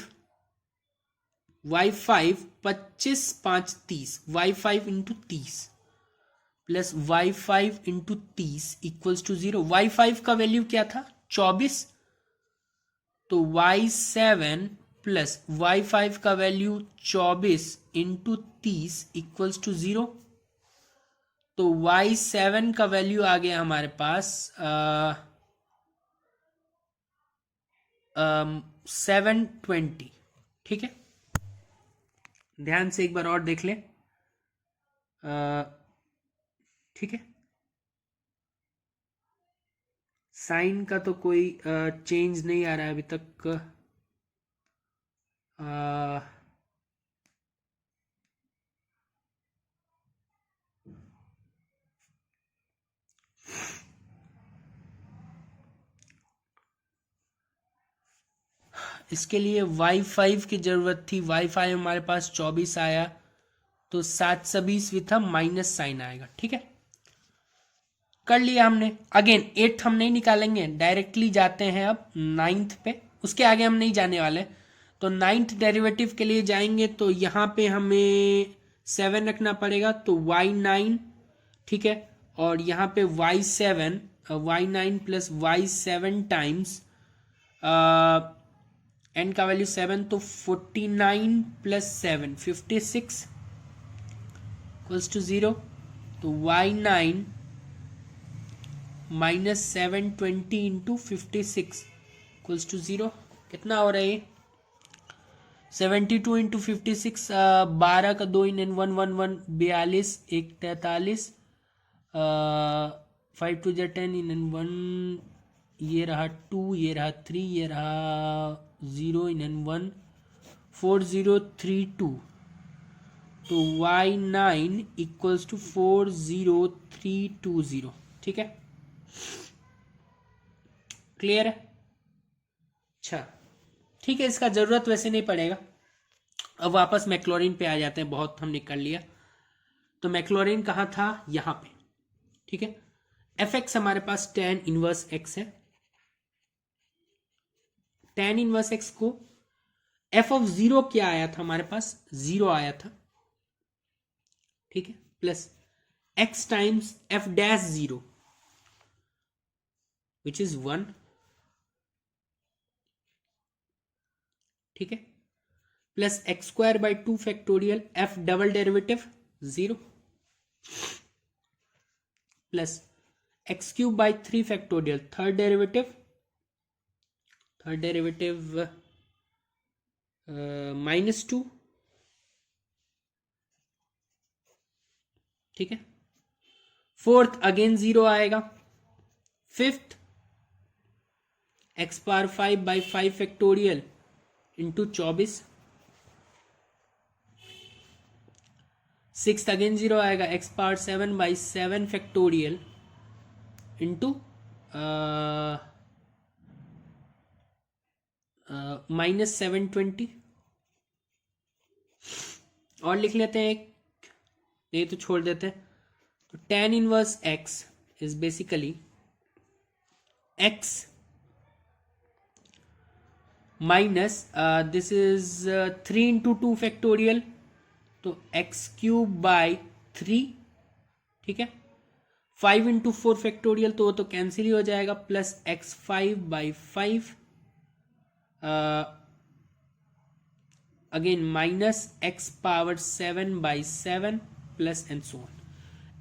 25 5 30, y5 into 30 plus y5 into 30 equals to 0। y5 का वैल्यू क्या था? 24, तो y7 प्लस y5 का वैल्यू 24 इंटू 30 इक्वल्स टू 0। तो y7 का वैल्यू आ गया हमारे पास 720, ठीक है। ध्यान से एक बार और देख लें, ठीक है। साइन का तो कोई चेंज नहीं आ रहा है अभी तक। इसके लिए y5 की जरूरत थी, y5 हमारे पास 24 आया, तो 720 विथ माइनस साइन आएगा, ठीक है। कर लिया हमने। अगेन 8th हम नहीं निकालेंगे, डायरेक्टली जाते हैं अब 9th पे, उसके आगे हम नहीं जाने वाले। तो 9th डेरिवेटिव के लिए जाएंगे, तो यहाँ पे हमें 7 रखना पड़ेगा, तो y9, ठीक है, और यहाँ पे y7 y9 plus y7 times n का वैल्यू 7, तो 49 प्लस 7 56 इक्वल्स टू 0। तो y9 minus 720 into 56 equals to 0। कितना हो रहा है ये? 72 इंटू 56, 12 का 2 इन 1 1 1 42, 1 43, 5 टू जा 10 इन 1, ये रहा 2, ये रहा 3, ये रहा 0 इन 1, 4032। तो y9 इक्वल्स टू 40320। ठीक है, क्लियर है? अच्छा, ठीक है, इसका जरूरत वैसे नहीं पड़ेगा। अब वापस मैक्लॉरिन पे आ जाते हैं, बहुत हमने कर लिया। तो मैक्लॉरिन कहाँ था? यहां पे। ठीक है, एफ एक्स हमारे पास tan इनवर्स एक्स है। tan इनवर्स एक्स को एफ ऑफ 0 क्या आया था हमारे पास? 0 आया था। ठीक है, plus x times F dash 0 which is 1। ठीक है, plus x square by 2 factorial F double derivative 0, plus x cube by 3 factorial third derivative -2। ठीक है, फोर्थ अगेन 0 आएगा। Fifth x power 5 by 5 factorial into 24। Six again 0 आएगा, x power 7 by 7 factorial into -720। और लिख लेते हैं एक, नहीं तो छोड़ देते हैं। तो tan inverse x is basically x minus this is 3 into 2 factorial, तो एक्स क्यूब बाई 3। ठीक है, 5 इंटू 4 फैक्टोरियल, तो वो तो कैंसिल ही हो जाएगा, plus x 5 by 5 again minus X power 7 by 7 plus and so on.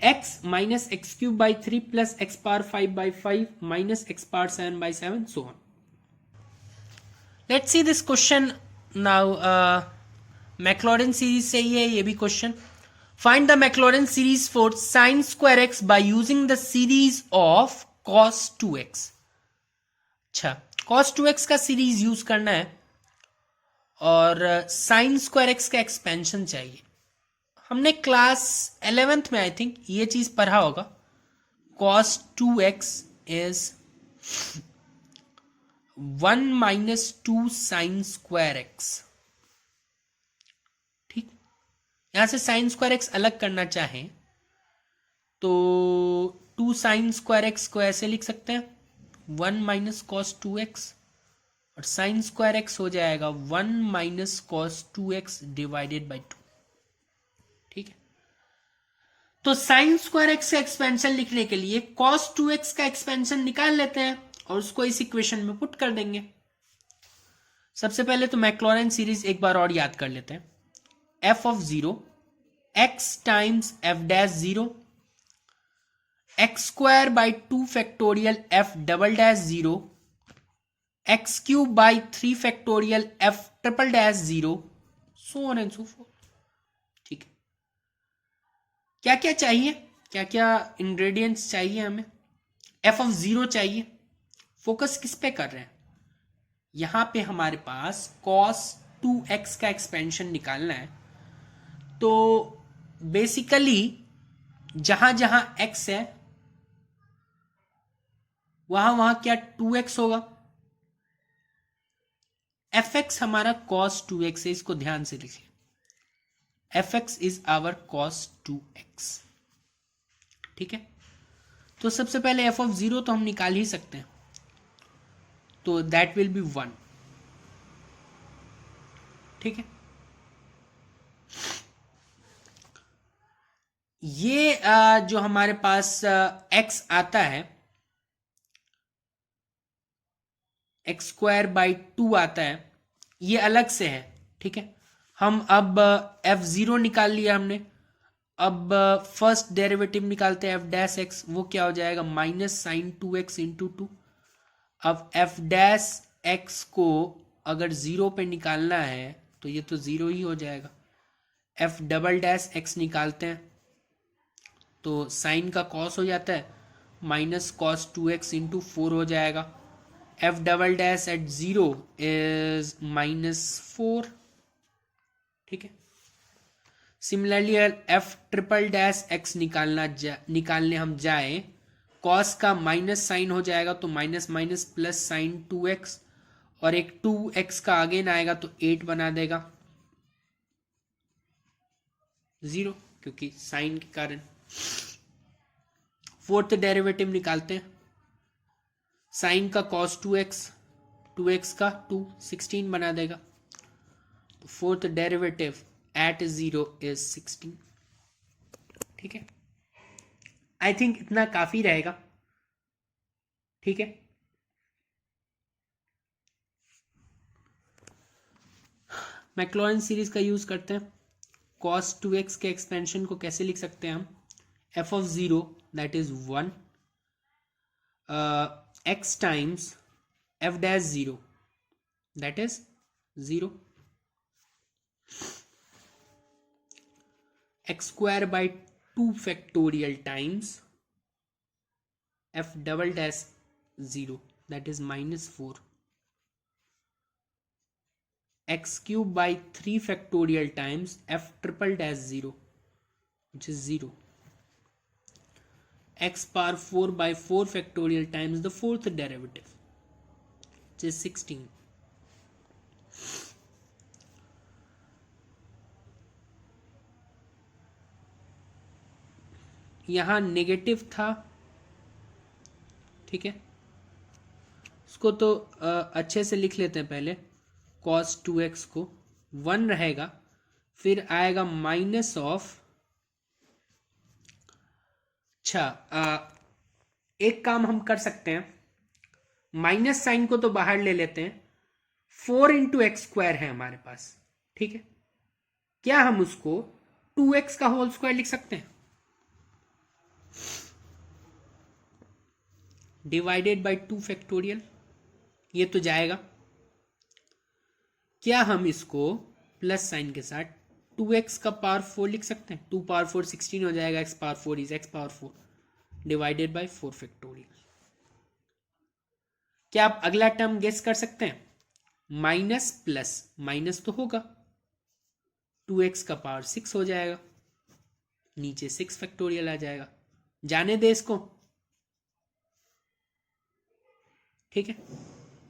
x minus x cube by 3 plus X power 5 by 5 minus X power 7 by 7 so on. Let's see this question now. Maclaurin series से ही है ये भी question. Find the Maclaurin series for sign square x by using the series of cos 2x। अच्छा, cos 2x का series use करना है और sign square x का एक्सपेंशन चाहिए। हमने क्लास 11th में आई थिंक ये चीज पढ़ा होगा। cos 2x is 1 minus 2 sign square x. ठीक, यहां से साइन स्क्वायर एक्स अलग करना चाहें तो 2 साइन स्क्वायर एक्स को ऐसे लिख सकते हैं, 1 माइनस कॉस 2x, और साइन स्क्वायर एक्स हो जाएगा 1 minus cos 2x divided by 2। ठीक है, तो साइन स्क्वायर एक्स का एक्सपेंशन लिखने के लिए cos 2x का एक्सपेंशन निकाल लेते हैं और उसको इस इक्वेशन में पुट कर देंगे। सबसे पहले तो मैक्लॉरिन सीरीज एक बार और याद कर लेते हैं। F of 0 x times F dash 0, x square by 2 factorial F double dash 0, x cube by 3 factorial f triple dash 0, so on and so fourth. ठीक है, क्या क्या चाहिए, क्या क्या इंग्रेडिएंट्स चाहिए हमें? एफ ऑफ 0 चाहिए। फोकस किस पे कर रहे हैं? यहां पे हमारे पास cos 2x का एक्सपेंशन निकालना है। तो बेसिकली जहां जहां x है वहां वहां क्या 2x होगा। fx हमारा cos 2x है, इसको ध्यान से लिखिए। fx is our cos 2x। ठीक है, तो सबसे पहले f ऑफ 0 तो हम निकाल ही सकते हैं, तो दैट विल बी 1। ठीक है, ये जो हमारे पास x आता है एक्स स्क्वायर बाई 2 आता है, ये अलग से है, ठीक है। हम अब f0 निकाल लिया हमने, अब फर्स्ट डेरिवेटिव निकालते हैं एफ डैश एक्स, वो क्या हो जाएगा माइनस साइन 2x इंटू 2। अब एफ डैश एक्स को अगर 0 पे निकालना है तो ये तो 0 ही हो जाएगा। एफ डबल डैश एक्स निकालते हैं तो साइन का कॉस हो जाता है, माइनस कॉस 2x इंटू 4 हो जाएगा। F double dash at 0 is -4, ठीक है। Similarly f triple dash x निकालने हम जाए, कॉस का माइनस साइन हो जाएगा तो minus minus plus sign 2x, और एक 2x का अगेन आएगा तो 8 बना देगा 0, क्योंकि साइन के कारण। फोर्थ डेरिवेटिव निकालते हैं, साइन का कॉस 2x का 2 16 बना देगा, तो फोर्थ डेरिवेटिव एट 0 इज 16, ठीक है। आई थिंक इतना काफी रहेगा, ठीक है। मैक्लॉरिन सीरीज का यूज करते हैं। cos 2x के एक्सपेंशन को कैसे लिख सकते हैं हम, f of 0 that is 1 x times f dash 0 that is 0, x square by 2 factorial times f double dash 0 that is -4, x cube by 3 factorial times f triple dash 0 which is 0, x power 4 by 4 factorial times the fourth derivative which is 16. यहाँ negative था, ठीक है, उसको तो अच्छे से लिख लेते हैं पहले। cos 2x को 1 रहेगा, फिर आएगा माइनस ऑफ, अच्छा एक काम हम कर सकते हैं, माइनस साइन को तो बाहर ले लेते हैं, 4 इंटू एक्स स्क्वायर है हमारे पास, ठीक है। क्या हम उसको 2x का होल स्क्वायर लिख सकते हैं, डिवाइडेड बाई 2 फैक्टोरियल, ये तो जाएगा। क्या हम इसको प्लस साइन के साथ 2x का पावर 4 लिख सकते हैं, 2 पावर 4 16 हो जाएगा, x power 4 is x power 4 divided by 4 factorial. क्या आप अगला टर्म गेस कर सकते हैं, माइनस प्लस माइनस तो होगा, 2x का पावर 6 हो जाएगा, नीचे 6 फैक्टोरियल आ जाएगा, जाने दे इसको, ठीक है।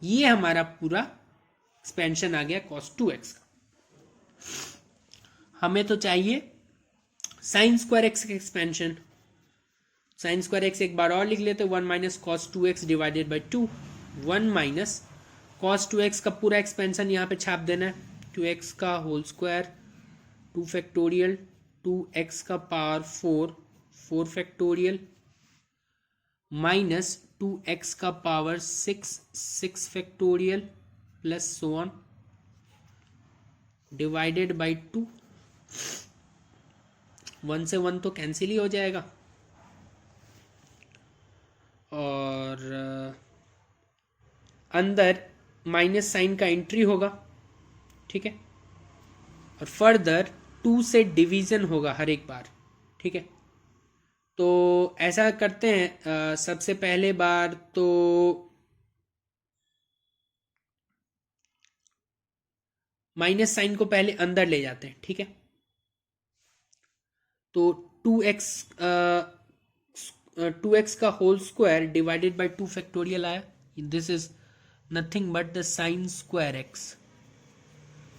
ये हमारा पूरा एक्सपेंशन आ गया cos 2x का। हमें तो चाहिए साइन स्क्वायर एक्स का एक्सपेंशन, साइन स्क्वायर एक्स एक बार और लिख लेते, 1 minus cos 2x divided by 2, 1 minus cos 2x का पूरा एक्सपेंशन यहाँ पे छाप देना है, 2x का होल स्क्वायर 2 फैक्टोरियल, 2x का पावर 4 4 फैक्टोरियल, माइनस 2x का power 6 6 factorial plus so on divided by 2, 1 से 1 तो कैंसिल ही हो जाएगा, और अंदर माइनस साइन का एंट्री होगा, ठीक है, और फर्दर 2 से डिवीजन होगा हर एक बार, ठीक है। तो ऐसा करते हैं, सबसे पहले बार तो माइनस साइन को पहले अंदर ले जाते हैं, ठीक है। तो 2x का whole square divided by 2 factorial आया, this is nothing but the sine square X,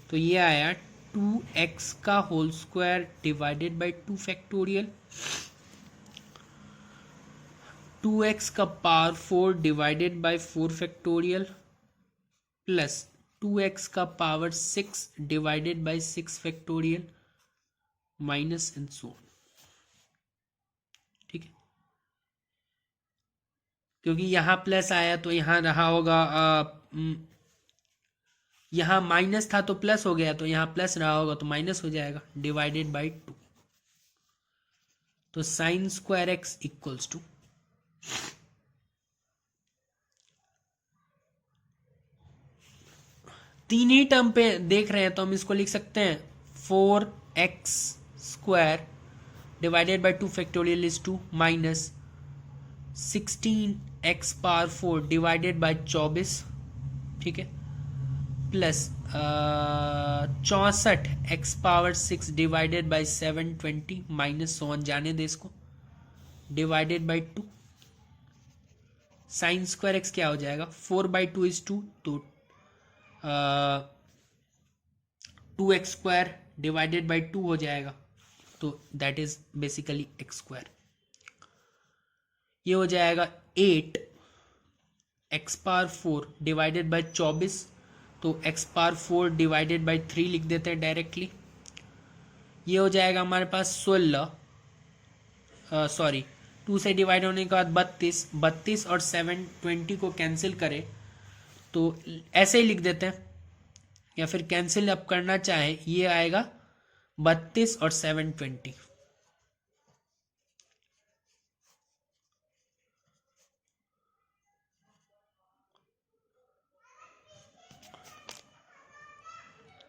तो ये आया 2x का whole square divided by 2 factorial, 2x का power 4 divided by 4 factorial plus 2x का power 6 divided by 6 factorial minus and so, ठीक है। क्योंकि यहाँ प्लस आया तो यहाँ रहा होगा यहाँ माइनस था तो प्लस हो गया, तो यहाँ प्लस रहा होगा तो माइनस हो जाएगा, डिवाइडेड बाई 2। तो sine square x equals to तीन ही टर्म पे देख रहे हैं तो हम इसको लिख सकते हैं 4x square divided by 2 factorial is 2 minus 16x power 4 divided by 24, ठीक है, plus 64x power 6 divided by 720 minus 1 जाने दे इसको, divided by 2। Sign square x क्या हो जाएगा, 4/2 इज 2, तो 2x स्क्वायर डिवाइडेड बाई 2 हो जाएगा, तो that is basically x square. ये हो जाएगा 8x पावर 4 डिवाइडेड बाई 24, तो x पावर 4 डिवाइडेड बाई 3 लिख देते हैं डायरेक्टली। ये हो जाएगा हमारे पास 16, सॉरी 2 से डिवाइड होने के बाद 32 और 720 को कैंसिल करें तो ऐसे ही लिख देते हैं, या फिर कैंसिल अब करना चाहे ये आएगा 32 और 720।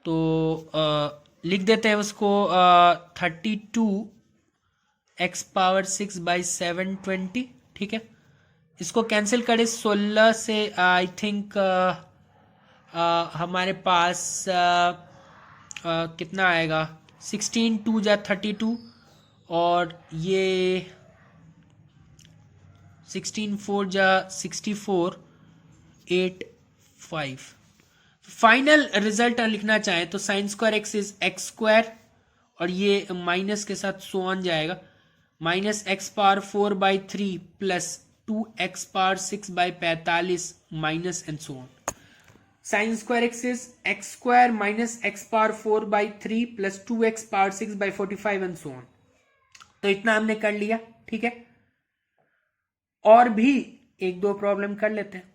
तो लिख देते हैं उसको 32x पावर 6 बाई 720, ठीक है। इसको कैंसिल करें 16 से, आई थिंक हमारे पास कितना आएगा, 16 2 जा 32 और ये 16 4 जा 64 8 5। फाइनल रिजल्ट लिखना चाहे तो sine square x is x square और ये माइनस के साथ सो ऑन जाएगा, minus X power 4/3 plus 2x power 6/45 minus and so on. Sign square x is x square minus X power 4/3 plus 2x power 6/45 and so on. तो इतना हमने कर लिया, ठीक है। और भी एक दो प्रॉब्लम कर लेते हैं,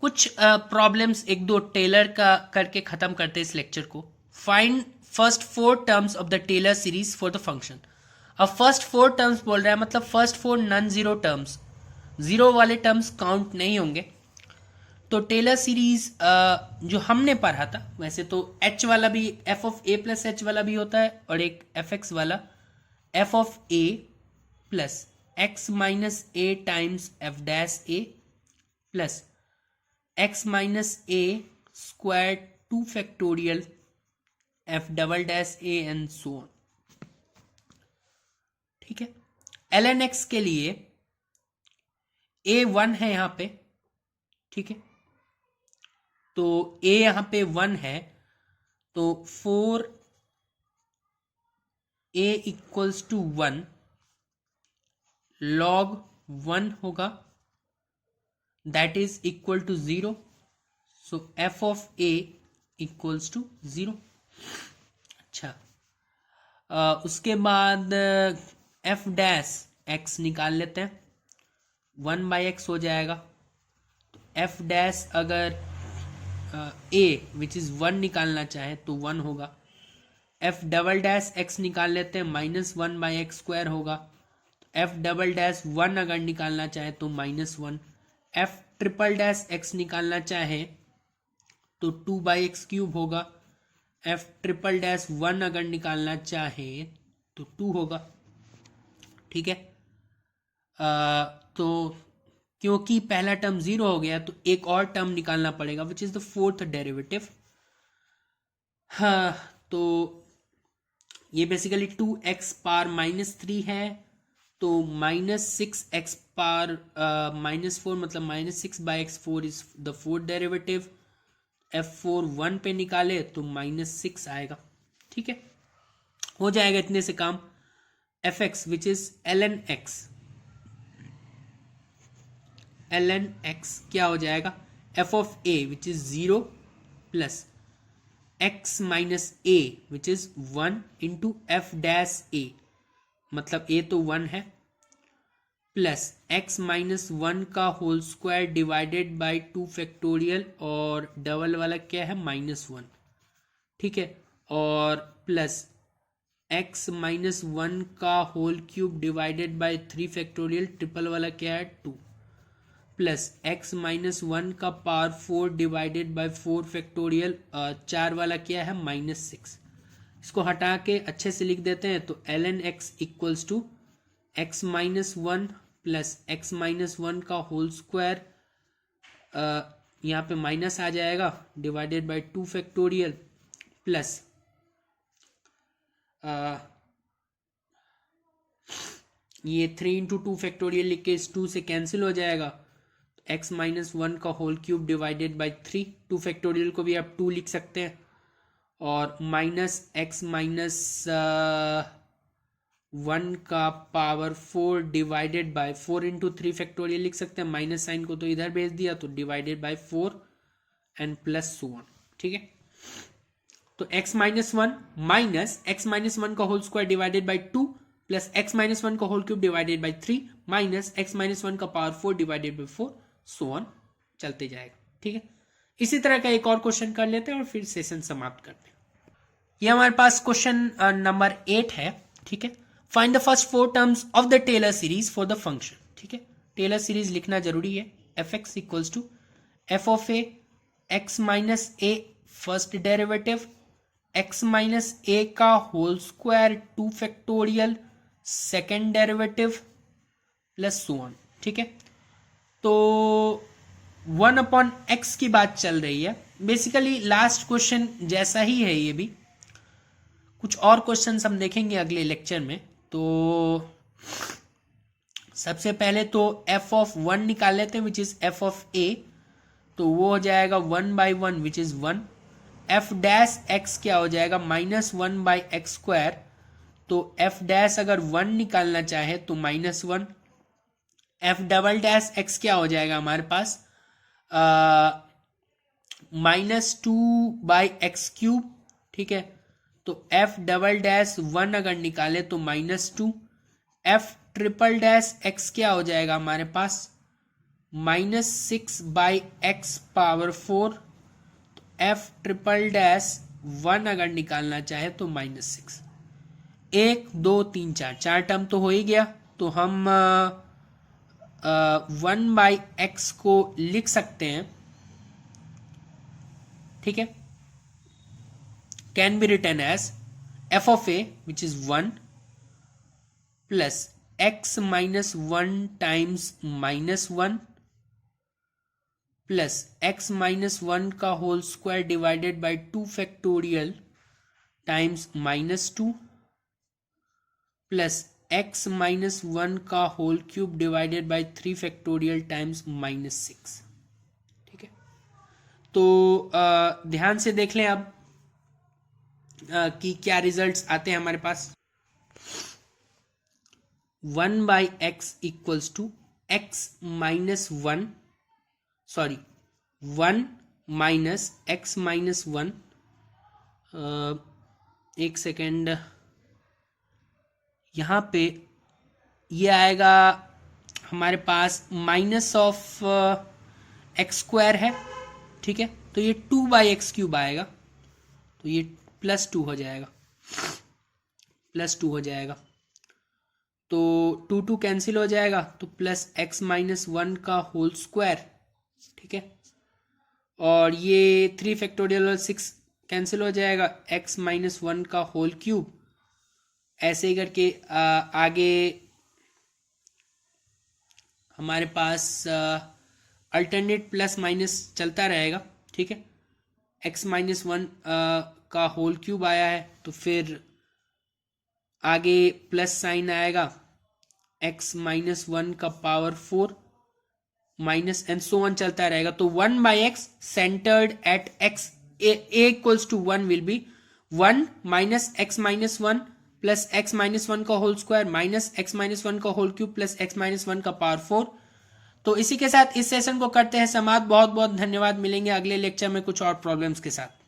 कुछ प्रॉब्लम्स एक दो टेलर का करके खत्म करते हैं इस लेक्चर को। Find first 4 terms of the Taylor series for the function. अब फर्स्ट 4 टर्म्स बोल रहा है, मतलब first 4 non zero terms, zero वाले टर्म्स काउंट नहीं होंगे। तो टेलर सीरीज जो हमने पढ़ा था, वैसे तो h वाला भी f of a plus h वाला भी होता है और एक fx वाला f of a plus x minus a times f dash a plus x minus a square 2 factorial f double dash a and so on, ठीक है। ln x के लिए a 1 है यहाँ पे, ठीक है, तो a यहाँ पे 1 है, तो 4a इक्वल्स टू 1 log 1 होगा, that is equal to 0, so f of a equals to 0। अच्छा, उसके बाद f डैश x निकाल लेते हैं, 1/x हो जाएगा। तो f डैश अगर a विच इज 1 निकालना चाहे तो 1 होगा। f डबल डैश x निकाल लेते हैं, -1/x स्क्वायर होगा। f डबल डैश 1 अगर निकालना चाहे तो -1। f ट्रिपल डैश x निकालना चाहे तो 2/x क्यूब होगा। f ट्रिपल डैश 1 अगर निकालना चाहे तो 2 होगा, ठीक है। तो क्योंकि पहला टर्म 0 हो गया तो एक और टर्म निकालना पड़ेगा which is the fourth derivative. हाँ, तो ये बेसिकली 2x पावर -3 है, तो -6x पावर -4 मतलब -6/x4 is the fourth derivative. f4 1 पे निकाले तो -6 आएगा, ठीक है। हो जाएगा इतने से काम। fx which is ln x क्या हो जाएगा, f of a which is 0 plus x minus a which is 1 into f dash a, मतलब a तो 1 है, प्लस x माइनस 1 का whole square divided by 2 factorial, और डबल वाला क्या है -1, ठीक है, और प्लस x माइनस 1 का whole cube divided by 3 factorial, triple वाला क्या है 2, प्लस x माइनस 1 का पावर 4 डिवाइडेड बाय 4 फैक्टोरियल, 4 वाला क्या है -6। इसको हटा के अच्छे से लिख देते हैं, तो ln x equals to x minus 1 plus x minus 1 का होल स्क्वायर, यहाँ पे माइनस आ जाएगा, डिवाइडेड बाय 2 फैक्टोरियल, प्लस ये 3 इंटू 2 फैक्टोरियल लिख के इस 2 से कैंसिल हो जाएगा, x माइनस 1 का whole cube divided by 3, 2 factorial को भी आप 2 लिख सकते हैं, और माइनस x माइनस 1 का power 4 divided by 4 into 3 factorial लिख सकते हैं, माइनस साइन को तो इधर भेज दिया, तो डिवाइडेड बाय 4 एंड प्लस 1, ठीक है। तो x minus 1 minus x minus 1 का whole square divided by 2 plus x minus 1 का whole cube divided by 3 minus x minus 1 का power 4 divided by 4, so on चलते जाएगा, ठीक है। इसी तरह का एक और क्वेश्चन कर लेते हैं और फिर सेशन समाप्त करते हैं। ये हमारे पास क्वेश्चन नंबर 8 है, ठीक है। Find the first 4 terms of the Taylor series for the function, ठीक है। टेलर सीरीज लिखना जरूरी है। F x equals to F of A X minus A first derivative, X minus A का whole square 2 factorial second derivative plus so on, ठीक है। तो 1 upon x की बात चल रही है। बेसिकली लास्ट क्वेश्चन जैसा ही है ये भी। कुछ और क्वेश्चन हम देखेंगे अगले लेक्चर में। तो सबसे पहले तो एफ ऑफ 1 निकाल लेते हैं विच इज एफ ऑफ ए, तो वो हो जाएगा 1/1 विच इज 1। एफ डैश एक्स क्या हो जाएगा -1/x स्क्वायर, तो एफ डैश अगर 1 निकालना चाहे तो -1। एफ डबल डैश एक्स क्या हो जाएगा हमारे पास -2/x क्यूब, ठीक है। तो एफ डबल डैश 1 अगर निकाले तो -2। एफ ट्रिपल डैश एक्स क्या हो जाएगा हमारे पास -6/x पावर 4। तो एफ ट्रिपल डैश 1 अगर निकालना चाहे तो -6। 1 2 3 4 टर्म तो हो ही गया। तो हम 1/x को लिख सकते हैं, ठीक है। Can be written as f of a which is 1 plus x minus 1 times -1 plus x minus 1 का whole square divided by 2 factorial times -2 plus x minus 1 का whole cube divided by 3 factorial times -6, ठीक है। तो ध्यान से देख लें अब कि क्या रिजल्ट्स आते हैं हमारे पास। 1/x equals to x minus 1 sorry 1 minus x minus 1, एक सेकेंड, यहाँ पे ये आएगा हमारे पास माइनस ऑफ x स्क्वायर है, ठीक है। तो ये 2/x क्यूब आएगा, तो ये +2 हो जाएगा, +2 हो जाएगा। तो 2 कैंसिल हो जाएगा, तो प्लस x माइनस 1 का होल स्क्वायर, ठीक है। और ये 3 फैक्टोरियल और 6 कैंसिल हो जाएगा, x माइनस 1 का होल क्यूब। ऐसे ही करके आगे हमारे पास अल्टरनेट प्लस माइनस चलता रहेगा, ठीक है। x माइनस 1 का होल क्यूब आया है, तो फिर आगे प्लस साइन आएगा, x माइनस 1 का power 4 minus and so on चलता रहेगा। तो 1/x centred at x a equals to 1 will be 1 minus x minus 1 plus x minus 1 का whole square minus x minus 1 का whole cube plus x minus 1 का power 4। तो इसी के साथ इस सेशन को करते हैं समाप्त। बहुत बहुत धन्यवाद। मिलेंगे अगले लेक्चर में कुछ और प्रॉब्लम्स के साथ।